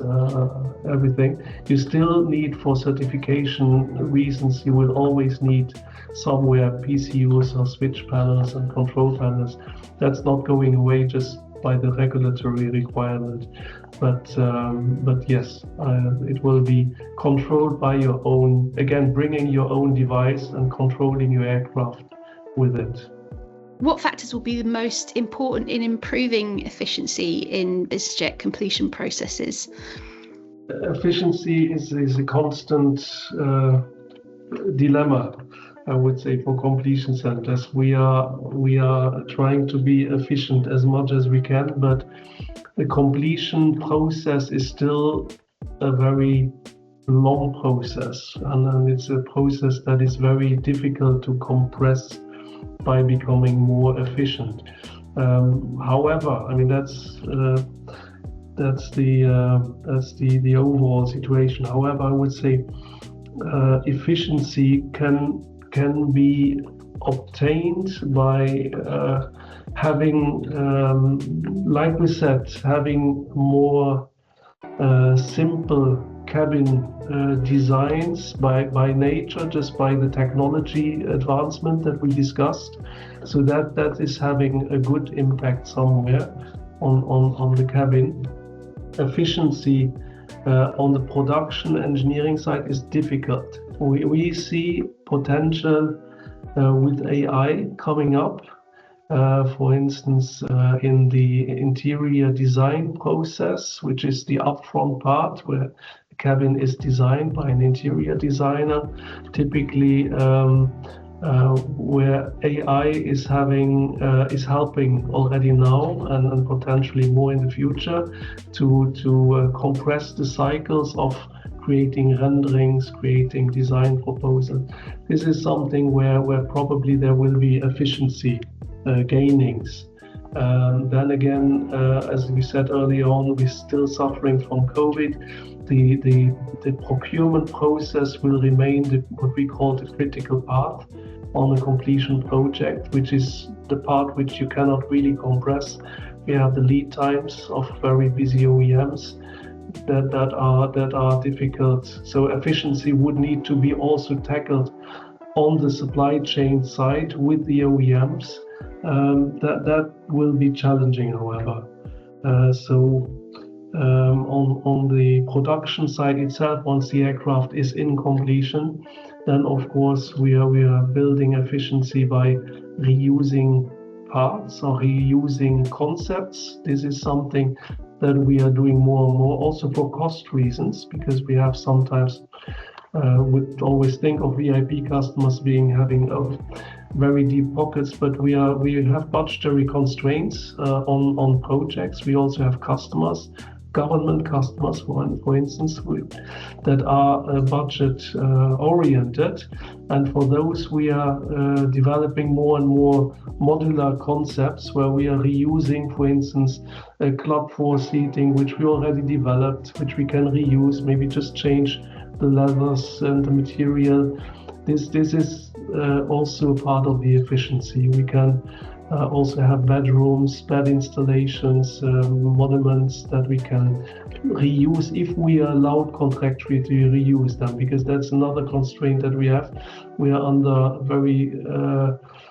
everything. You still need, for certification reasons, you will always need somewhere PCUs or switch panels and control panels. That's not going away just by the regulatory requirement, but yes, it will be controlled by your own, again, bringing your own device and controlling your aircraft with it. What factors will be the most important in improving efficiency in BizJet completion processes? Efficiency is a constant dilemma, I would say, for completion centers. We are trying to be efficient as much as we can, but the completion process is still a very long process, and it's a process that is very difficult to compress by becoming more efficient. However, I mean that's the overall situation. However, I would say efficiency can be obtained by having, like we said, having more simple cabin designs by nature, just by the technology advancement that we discussed. So that is having a good impact somewhere on the cabin. Efficiency on the production engineering side is difficult. We see potential with AI coming up, for instance, in the interior design process, which is the upfront part where the cabin is designed by an interior designer, typically where AI is helping already now and potentially more in the future to compress the cycles of creating renderings, creating design proposals. This is something where probably there will be efficiency gainings. Then again, as we said earlier on, we're still suffering from COVID. The procurement process will remain what we call the critical path on a completion project, which is the part which you cannot really compress. We have the lead times of very busy OEMs. that are difficult. So efficiency would need to be also tackled on the supply chain side with the OEMs. That will be challenging, however. On the production side itself, once the aircraft is in completion, then of course we are building efficiency by reusing parts or reusing concepts. This is something that we are doing more and more, also for cost reasons, because we have sometimes would always think of VIP customers having very deep pockets, but we have budgetary constraints on projects. We also have customers, government customers, for instance, that are budget oriented, and for those we are developing more and more modular concepts where we are reusing, for instance, a Club 4 seating which we already developed, which we can reuse, maybe just change the leathers and the material. This is also part of the efficiency. We can also have bedrooms, bed installations, monuments that we can reuse if we are allowed contractually to reuse them, because that's another constraint that we have. We are under very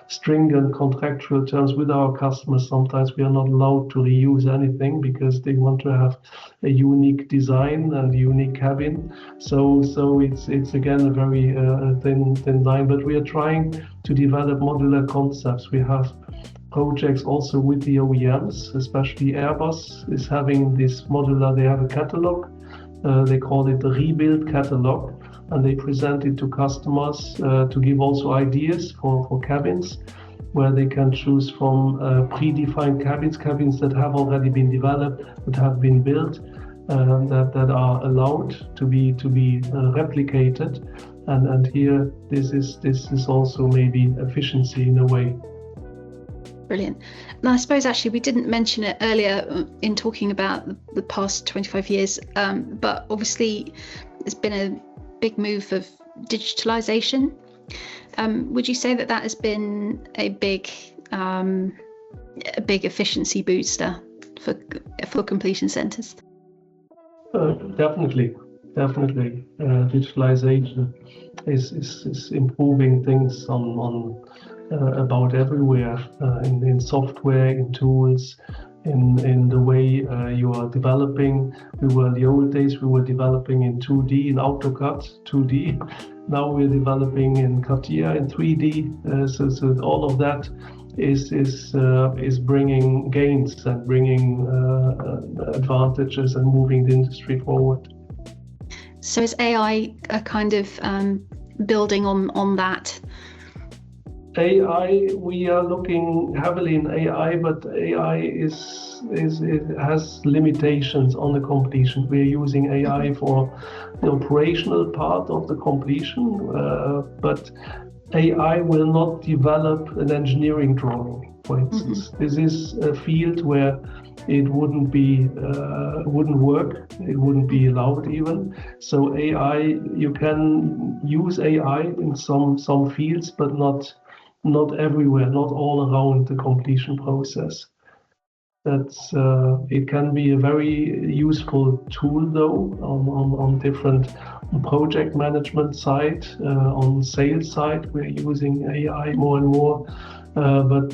stringent contractual terms with our customers. Sometimes we are not allowed to reuse anything because they want to have a unique design and a unique cabin. So it's again a very thin line, but we are trying to develop modular concepts. We have projects also with the OEMs, especially Airbus is having this modular. They have a catalog, they call it the rebuild catalog, and they present it to customers to give also ideas for cabins, where they can choose from predefined cabins that have already been developed, that have been built, that are allowed to be replicated. And here this is also maybe efficiency in a way. Brilliant. And I suppose actually we didn't mention it earlier in talking about the past 25 years, but obviously there's been a big move of digitalization. Would you say that has been a big efficiency booster for completion centres? Definitely. Digitalization is improving things on about everywhere, in software, in tools, in the way you are developing. In the old days we were developing in 2D, in AutoCAD 2D. Now we're developing in CATIA in 3D. So all of that is bringing gains and bringing advantages and moving the industry forward. So is AI a kind of building on that? AI, we are looking heavily in AI, but AI has limitations on the completion. We are using AI for the operational part of the completion, but AI will not develop an engineering drawing, for instance. This is a field where it wouldn't work, it wouldn't be allowed even. So AI, you can use AI in some fields, but not everywhere, not all around the completion process. It can be a very useful tool though on different project management side, on sales side we're using AI more and more, but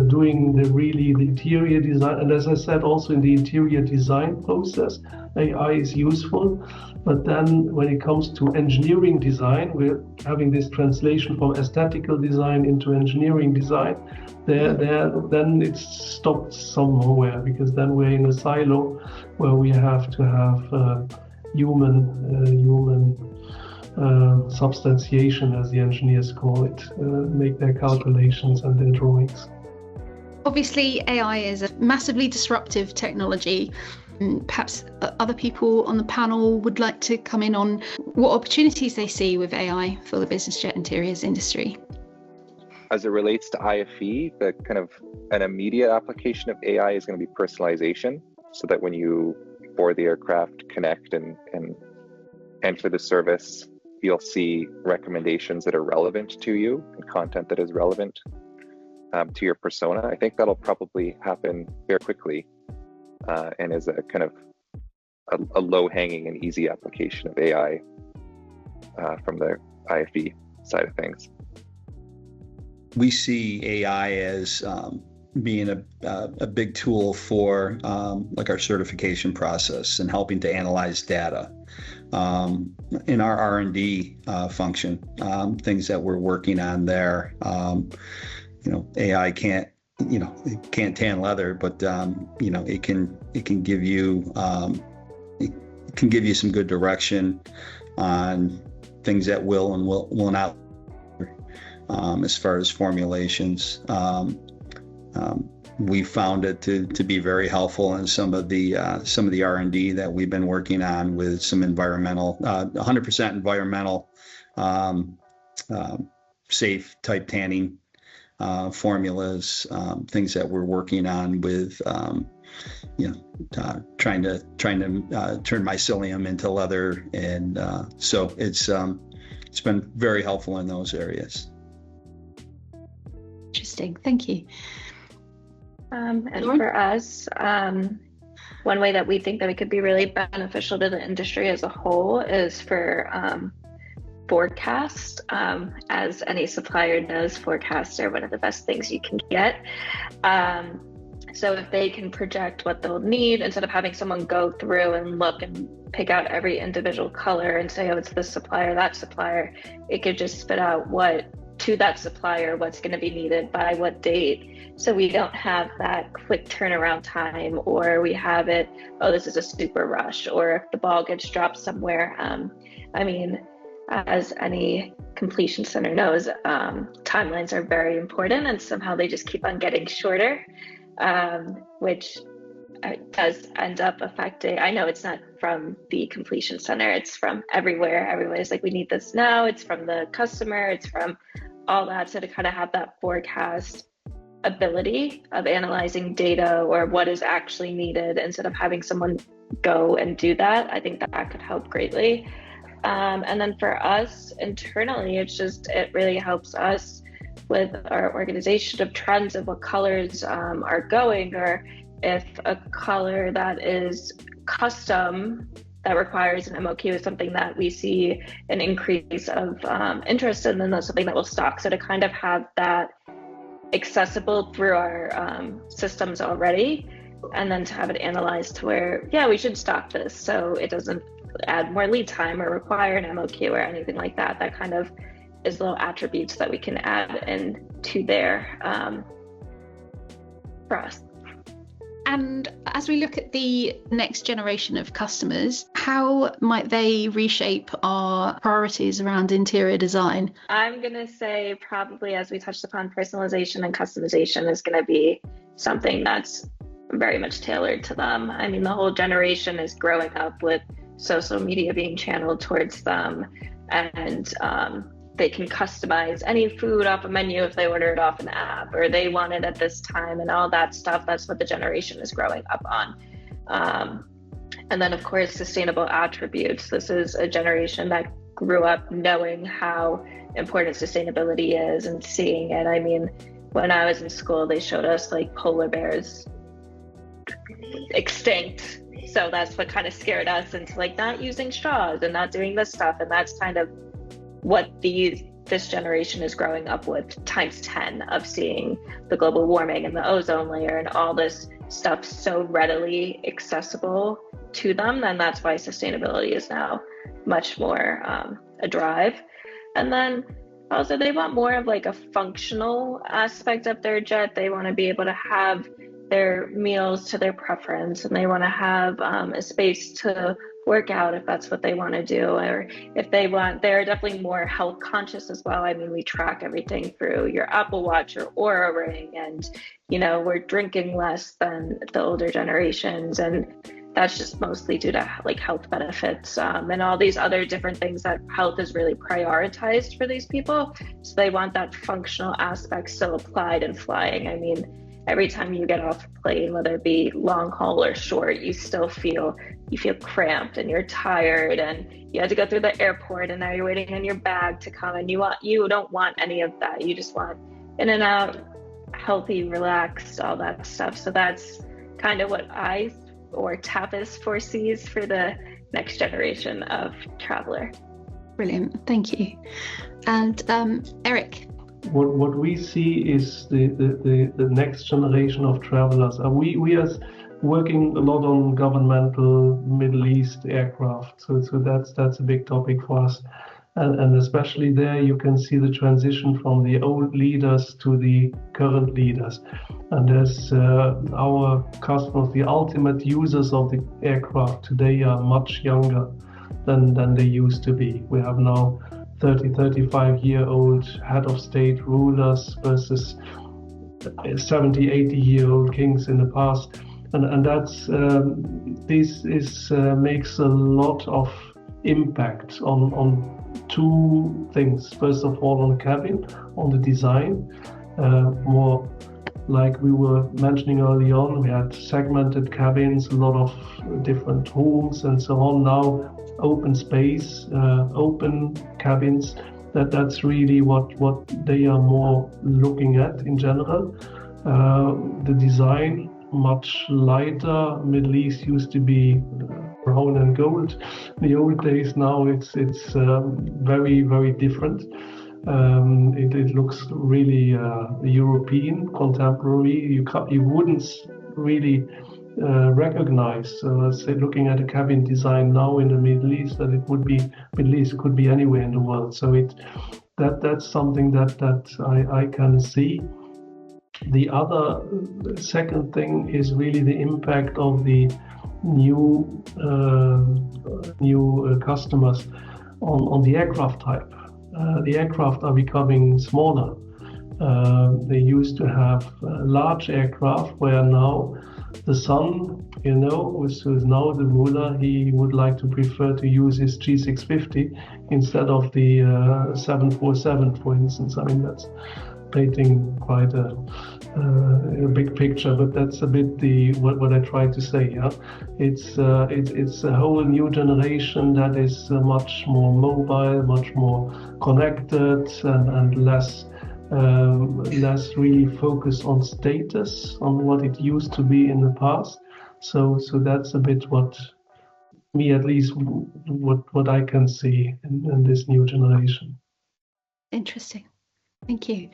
doing the interior design, and as I said, also in the interior design process AI is useful. But then when it comes to engineering design, we're having this translation from aesthetical design into engineering design. Then it's stopped somewhere, because then we're in a silo where we have to have human substantiation, as the engineers call it, make their calculations and their drawings. Obviously, AI is a massively disruptive technology. Perhaps other people on the panel would like to come in on what opportunities they see with AI for the BizJet Interiors industry. As it relates to IFE, the kind of an immediate application of AI is going to be personalization, so that when you board the aircraft, connect and enter the service, you'll see recommendations that are relevant to you and content that is relevant to your persona. I think that'll probably happen very quickly and is a kind of a low-hanging and easy application of AI from the IFB side of things. We see AI as being a big tool for like our certification process and helping to analyze data. In our R&D function, things that we're working on there, AI can't tan leather, but it can give you some good direction on things that will and will not, as far as formulations. We found it to be very helpful in some of the R&D that we've been working on with some environmental, 100% environmental, safe type tanning formulas, things that we're working on with, trying to turn mycelium into leather, and so it's been very helpful in those areas. Interesting, thank you. And for us, one way that we think that we could be really beneficial to the industry as a whole is for forecast. As any supplier knows, forecasts are one of the best things you can get. So if they can project what they'll need, instead of having someone go through and look and pick out every individual color and say, oh, it's this supplier, that supplier, it could just spit out to that supplier what's going to be needed by what date. So we don't have that quick turnaround time, or we have it, oh, this is a super rush, or if the ball gets dropped somewhere. As any completion center knows, timelines are very important, and somehow they just keep on getting shorter, which does end up affecting, I know it's not from the completion center, it's from everywhere. Everybody's like, we need this now. It's from the customer, it's from all that. So to kind of have that forecast ability of analyzing data or what is actually needed instead of having someone go and do that, I think that could help greatly. And then for us internally, it really helps us with our organization of trends of what colors are going, or if a color that is custom that requires an MOQ is something that we see an increase of interest in, then that's something that will stock. So to kind of have that accessible through our systems already, and then to have it analyzed to where, yeah, we should stock this so it doesn't add more lead time or require an MOQ or anything like that. That kind of is little attributes that we can add into there for us. And as we look at the next generation of customers, how might they reshape our priorities around interior design? I'm going to say probably, as we touched upon, personalization and customization is going to be something that's very much tailored to them. I mean, the whole generation is growing up with social media being channeled towards them, and they can customize any food off a menu if they order it off an app, or they want it at this time, and all that stuff. That's what the generation is growing up on. And then, of course, sustainable attributes. This is a generation that grew up knowing how important sustainability is and seeing it. I mean, when I was in school, they showed us like polar bears extinct. So that's what kind of scared us into like not using straws and not doing this stuff. And that's kind of what this generation is growing up with times 10 of seeing the global warming and the ozone layer and all this stuff so readily accessible to them. And that's why sustainability is now much more a drive. And then also they want more of like a functional aspect of their jet. They want to be able to have their meals to their preference, and they want to have a space to work out if that's what they want to do, or if they want, they're definitely more health conscious as well. I mean, we track everything through your Apple Watch or Oura Ring, and we're drinking less than the older generations, and that's just mostly due to like health benefits and all these other different things that health is really prioritized for these people. So they want that functional aspect still applied in flying. I mean, every time you get off a plane, whether it be long haul or short, you still feel cramped and you're tired, and you had to go through the airport, and now you're waiting on your bag to come, and you don't want any of that. You just want in and out, healthy, relaxed, all that stuff. So that's kind of what I or tapas foresees for the next generation of traveler. Brilliant, thank you. And Eric? What we see is the next generation of travelers. We are working a lot on governmental Middle East aircraft, so that's a big topic for us, and especially there you can see the transition from the old leaders to the current leaders. And as our customers, the ultimate users of the aircraft today, are much younger than they used to be. We have now 35-year-old head of state rulers versus 70, 80-year-old kings in the past. And that's this makes a lot of impact on two things. First of all, on the cabin, on the design, more like we were mentioning early on, we had segmented cabins, a lot of different rooms and so on. Now open space, open cabins, that's really what they are more looking at in general. The design, much lighter. Middle East used to be brown and gold in the old days. Now it's very, very different. It looks really European, contemporary. You wouldn't really recognize, let's say, looking at a cabin design now in the Middle East, that it would be Middle East, could be anywhere in the world. So that's something that I can see. The other second thing is really the impact of the new customers on the aircraft type. The aircraft are becoming smaller. They used to have large aircraft, where now the son, who is now the ruler, he would like to prefer to use his G650 instead of the 747, for instance. I mean, that's painting quite a big picture, but that's a bit what I try to say. Yeah, it's a whole new generation that is much more mobile, much more connected, and less really focused on status, on what it used to be in the past. So that's a bit what me, at least, what I can see in this new generation. Interesting. Thank you.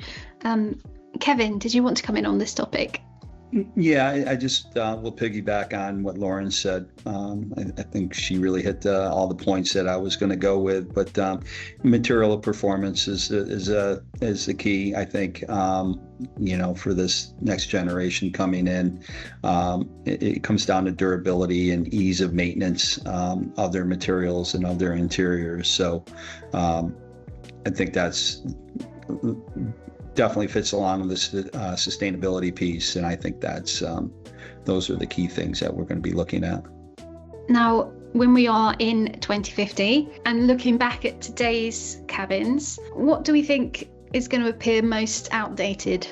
Kevin, did you want to come in on this topic? Yeah, I just will piggyback on what Lauren said. I think she really hit all the points that I was going to go with. But material performance is the key, I think. For this next generation coming in, it comes down to durability and ease of maintenance of their materials and of their interiors. So I think that's definitely fits along with the sustainability piece, and I think that's those are the key things that we're going to be looking at. Now, when we are in 2050 and looking back at today's cabins, what do we think is going to appear most outdated?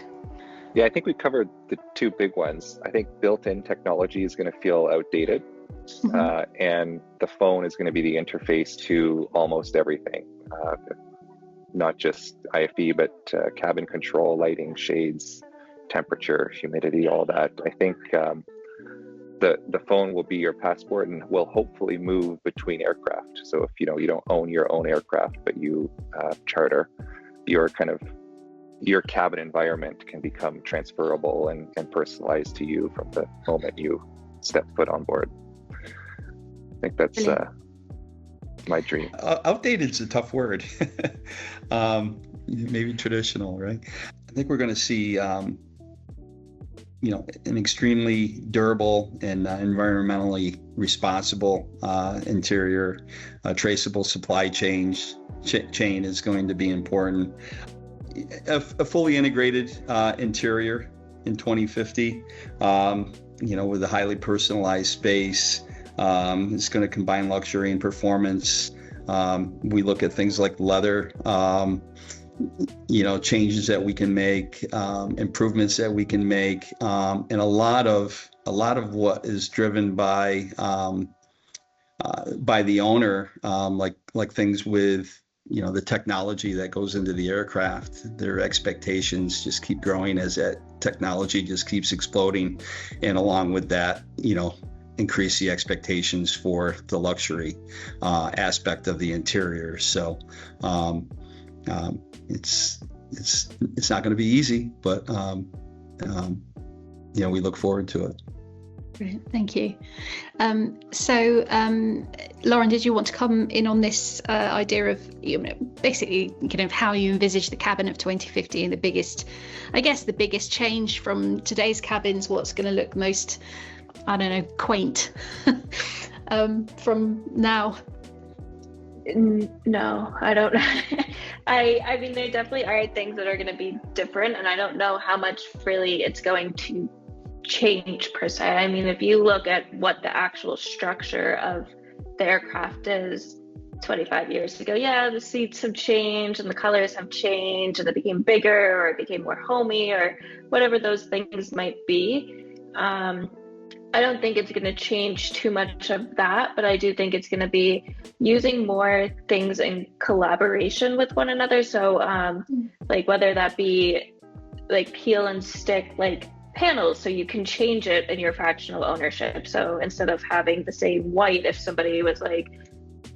Yeah, I think we covered the two big ones. I think built-in technology is going to feel outdated, and the phone is going to be the interface to almost everything. Not just IFE, but cabin control, lighting, shades, temperature, humidity, all that. I think the phone will be your passport and will hopefully move between aircraft. So if you don't own your own aircraft, but you charter, your cabin environment can become transferable and personalized to you from the moment you step foot on board. I think that's my dream. Outdated is a tough word. Maybe traditional, right? I think we're going to see, an extremely durable and environmentally responsible interior. Traceable supply chain is going to be important. A fully integrated interior in 2050, with a highly personalized space. It's going to combine luxury and performance. We look at things like leather, changes that we can make, improvements that we can make, and a lot of what is driven by the owner, like things with the technology that goes into the aircraft. Their expectations just keep growing as that technology just keeps exploding, and along with that, increase the expectations for the luxury aspect of the interior. So it's not going to be easy, but we look forward to it. Brilliant, thank you. Lauren, did you want to come in on this idea of basically kind of how you envisage the cabin of 2050 and the biggest change from today's cabins? What's going to look most, quaint from now? No, I don't. I mean, there definitely are things that are going to be different, and I don't know how much really it's going to change per se. I mean, if you look at what the actual structure of the aircraft is 25 years ago, yeah, the seats have changed and the colors have changed and it became bigger or it became more homey or whatever those things might be. I don't think it's going to change too much of that, but I do think it's going to be using more things in collaboration with one another. So like whether that be like peel and stick like panels, so you can change it in your fractional ownership. So instead of having the same white, if somebody was like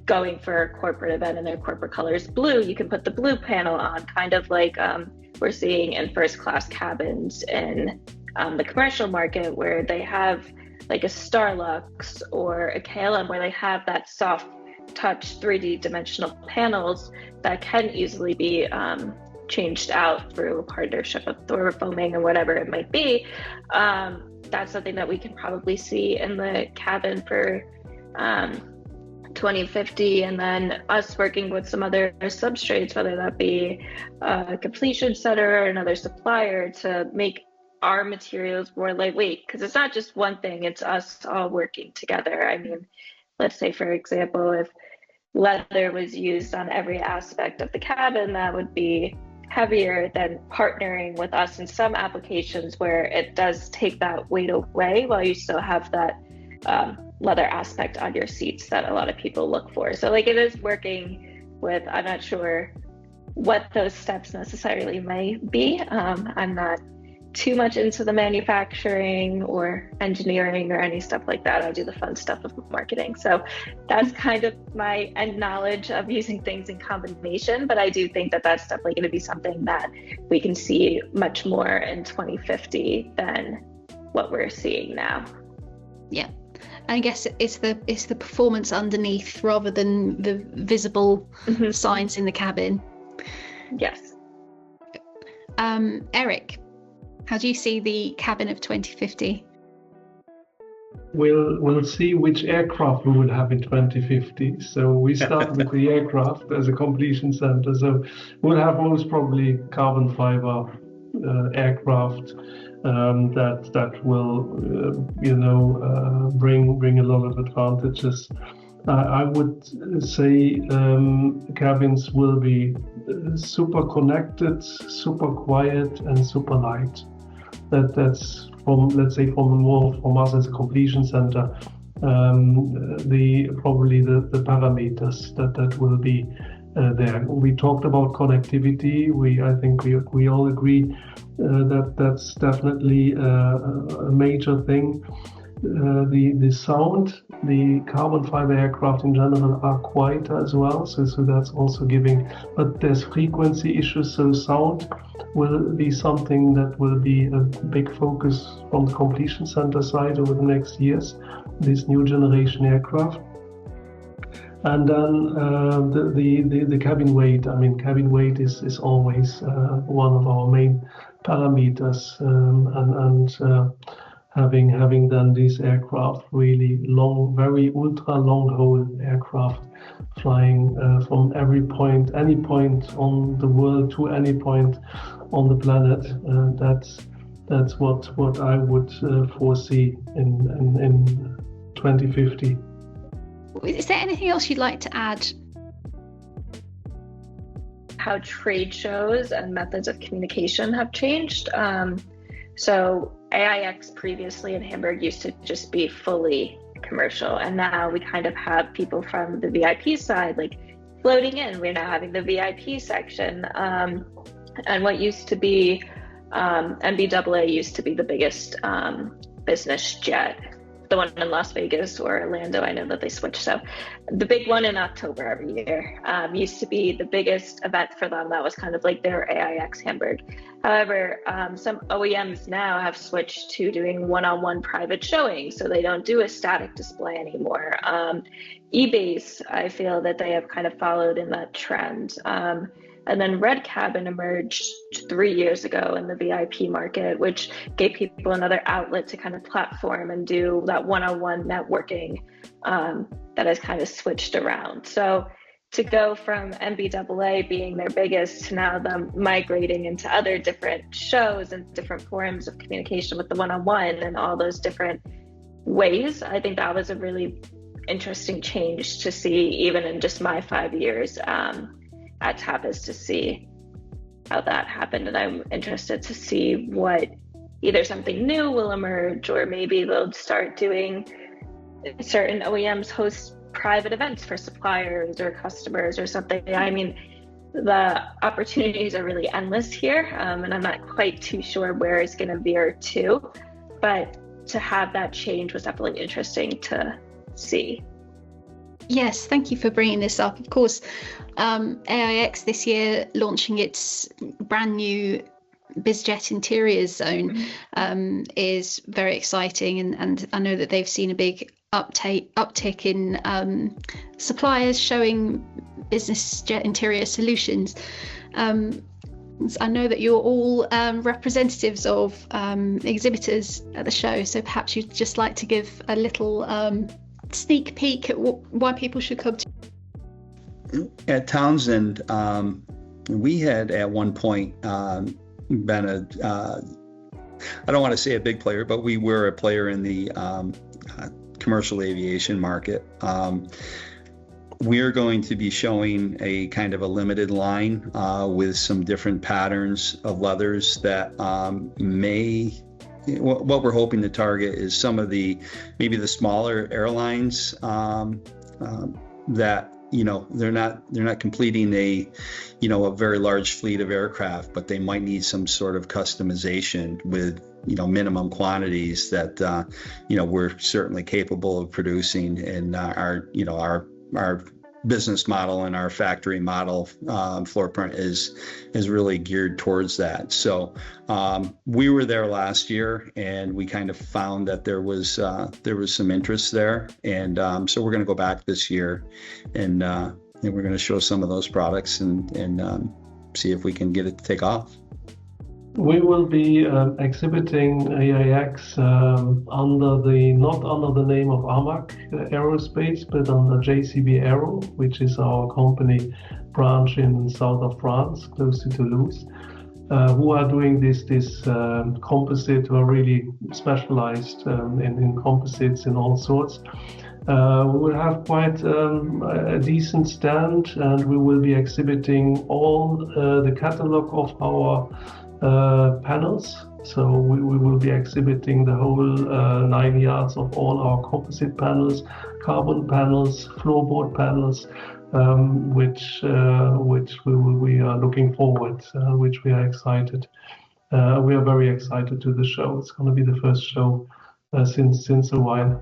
going for a corporate event and their corporate color is blue, you can put the blue panel on, kind of like we're seeing in first class cabins in the commercial market, where they have like a Starlux or a KLM, where they have that soft touch 3D dimensional panels that can easily be changed out through a partnership with Thor foaming or whatever it might be. That's something that we can probably see in the cabin for 2050, and then us working with some other substrates, whether that be a completion center or another supplier, to make our materials more lightweight, because it's not just one thing, it's us all working together. I mean, let's say for example, if leather was used on every aspect of the cabin, that would be heavier than partnering with us in some applications where it does take that weight away while you still have that leather aspect on your seats that a lot of people look for. So like it is working with, I'm not sure what those steps necessarily may be. I'm not too much into the manufacturing or engineering or any stuff like that. I do the fun stuff of marketing. So that's kind of my end knowledge of using things in combination. But I do think that that's definitely going to be something that we can see much more in 2050 than what we're seeing now. Yeah. I guess it's the performance underneath rather than the visible signs in the cabin. Yes. Eric, how do you see the cabin of 2050? We'll see which aircraft we will have in 2050. So we start with the aircraft as a completion center. So we'll have most probably carbon fiber aircraft that will bring a lot of advantages. I would say cabins will be super connected, super quiet, and super light. That's from us as a completion center. Probably the parameters that will be there. We talked about connectivity. I think we all agree that's definitely a major thing. The sound, the carbon fiber aircraft in general are quieter as well, so that's also giving, but there's frequency issues, so sound will be something that will be a big focus from the completion center side over the next years, this new generation aircraft. And then the cabin weight. I mean, cabin weight is always one of our main parameters, having done these aircraft, really long, very ultra long haul aircraft, flying from any point on the world to any point on the planet. That's what I would foresee in 2050. Is there anything else you'd like to add? How trade shows and methods of communication have changed. So AIX previously in Hamburg used to just be fully commercial, and now we kind of have people from the VIP side like floating in. We're now having the VIP section, and what used to be MBAA used to be the biggest business jet. the one in Las Vegas or Orlando, I know that they switch. So the big one in October every year used to be the biggest event for them. That was kind of like their AIX Hamburg. However, some OEMs now have switched to doing one-on-one private showings, so they don't do a static display anymore. eBay's, I feel that they have kind of followed in that trend. And then Red Cabin emerged 3 years ago in the VIP market, which gave people another outlet to kind of platform and do that one-on-one networking that has kind of switched around. So to go from MBAA being their biggest to now them migrating into other different shows and different forms of communication with the one-on-one and all those different ways, I think that was a really interesting change to see, even in just my 5 years at Tapas, to see how that happened. And I'm interested to see what either something new will emerge, or maybe they'll start doing certain OEMs host private events for suppliers or customers or something. I mean, the opportunities are really endless here, and I'm not quite too sure where it's going to veer to, but to have that change was definitely interesting to see. Yes, thank you for bringing this up. Of course, AIX this year launching its brand new BizJet Interiors Zone is very exciting, and I know that they've seen a big uptick in suppliers showing business jet interior solutions. I know that you're all representatives of exhibitors at the show, so perhaps you'd just like to give a little sneak peek at why people should come to. At Townsend, we had at one point been I don't want to say a big player, but we were a player in the commercial aviation market. We're going to be showing a kind of a limited line with some different patterns of leathers that what we're hoping to target is some of maybe the smaller airlines that, they're not completing a very large fleet of aircraft, but they might need some sort of customization with minimum quantities that we're certainly capable of producing, and our business model and our factory model floor print is really geared towards that. So we were there last year, and we kind of found that there was some interest there, and so we're going to go back this year, and we're going to show some of those products and see if we can get it to take off. We will be exhibiting AIX not under the name of AMAC Aerospace, but under JCB Aero, which is our company branch in south of France, close to Toulouse, who are doing this composite, who are really specialized in composites in all sorts. We will have quite a decent stand, and we will be exhibiting all the catalog of our panels. So we will be exhibiting the whole 9 yards of all our composite panels, carbon panels, floorboard panels, which we are looking forward, which we are excited. We are very excited to the show. It's going to be the first show since a while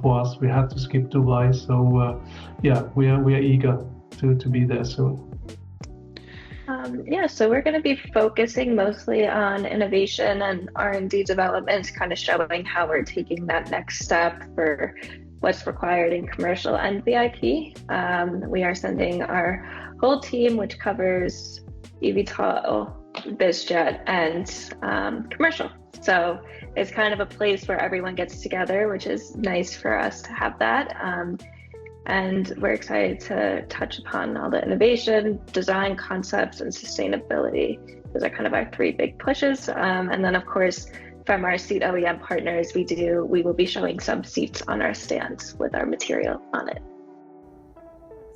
for us. We had to skip Dubai, so we are eager to be there soon. So we're going to be focusing mostly on innovation and R&D development, kind of showing how we're taking that next step for what's required in commercial and VIP. We are sending our whole team, which covers eVTOL, BizJet, and commercial. So it's kind of a place where everyone gets together, which is nice for us to have that. And we're excited to touch upon all the innovation, design concepts, and sustainability. Those are kind of our three big pushes. And then, of course, from our seat OEM partners, we will be showing some seats on our stands with our material on it.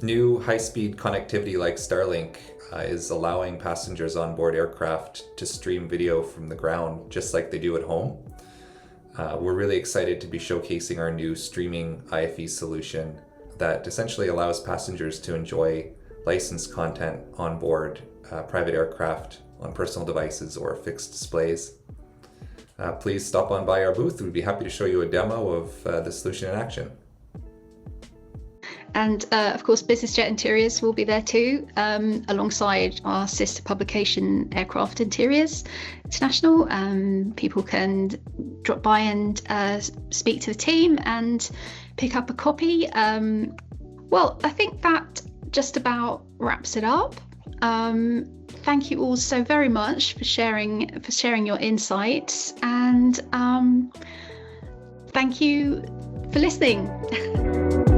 New high-speed connectivity like Starlink is allowing passengers on board aircraft to stream video from the ground, just like they do at home. We're really excited to be showcasing our new streaming IFE solution that essentially allows passengers to enjoy licensed content on board private aircraft on personal devices or fixed displays. please stop on by our booth. We'd be happy to show you a demo of the solution in action. And of course, BizJet Interiors will be there too, alongside our sister publication, Aircraft Interiors International. People can drop by and speak to the team and pick up a copy. Well, I think that just about wraps it up. Thank you all so very much for sharing your insights, and thank you for listening.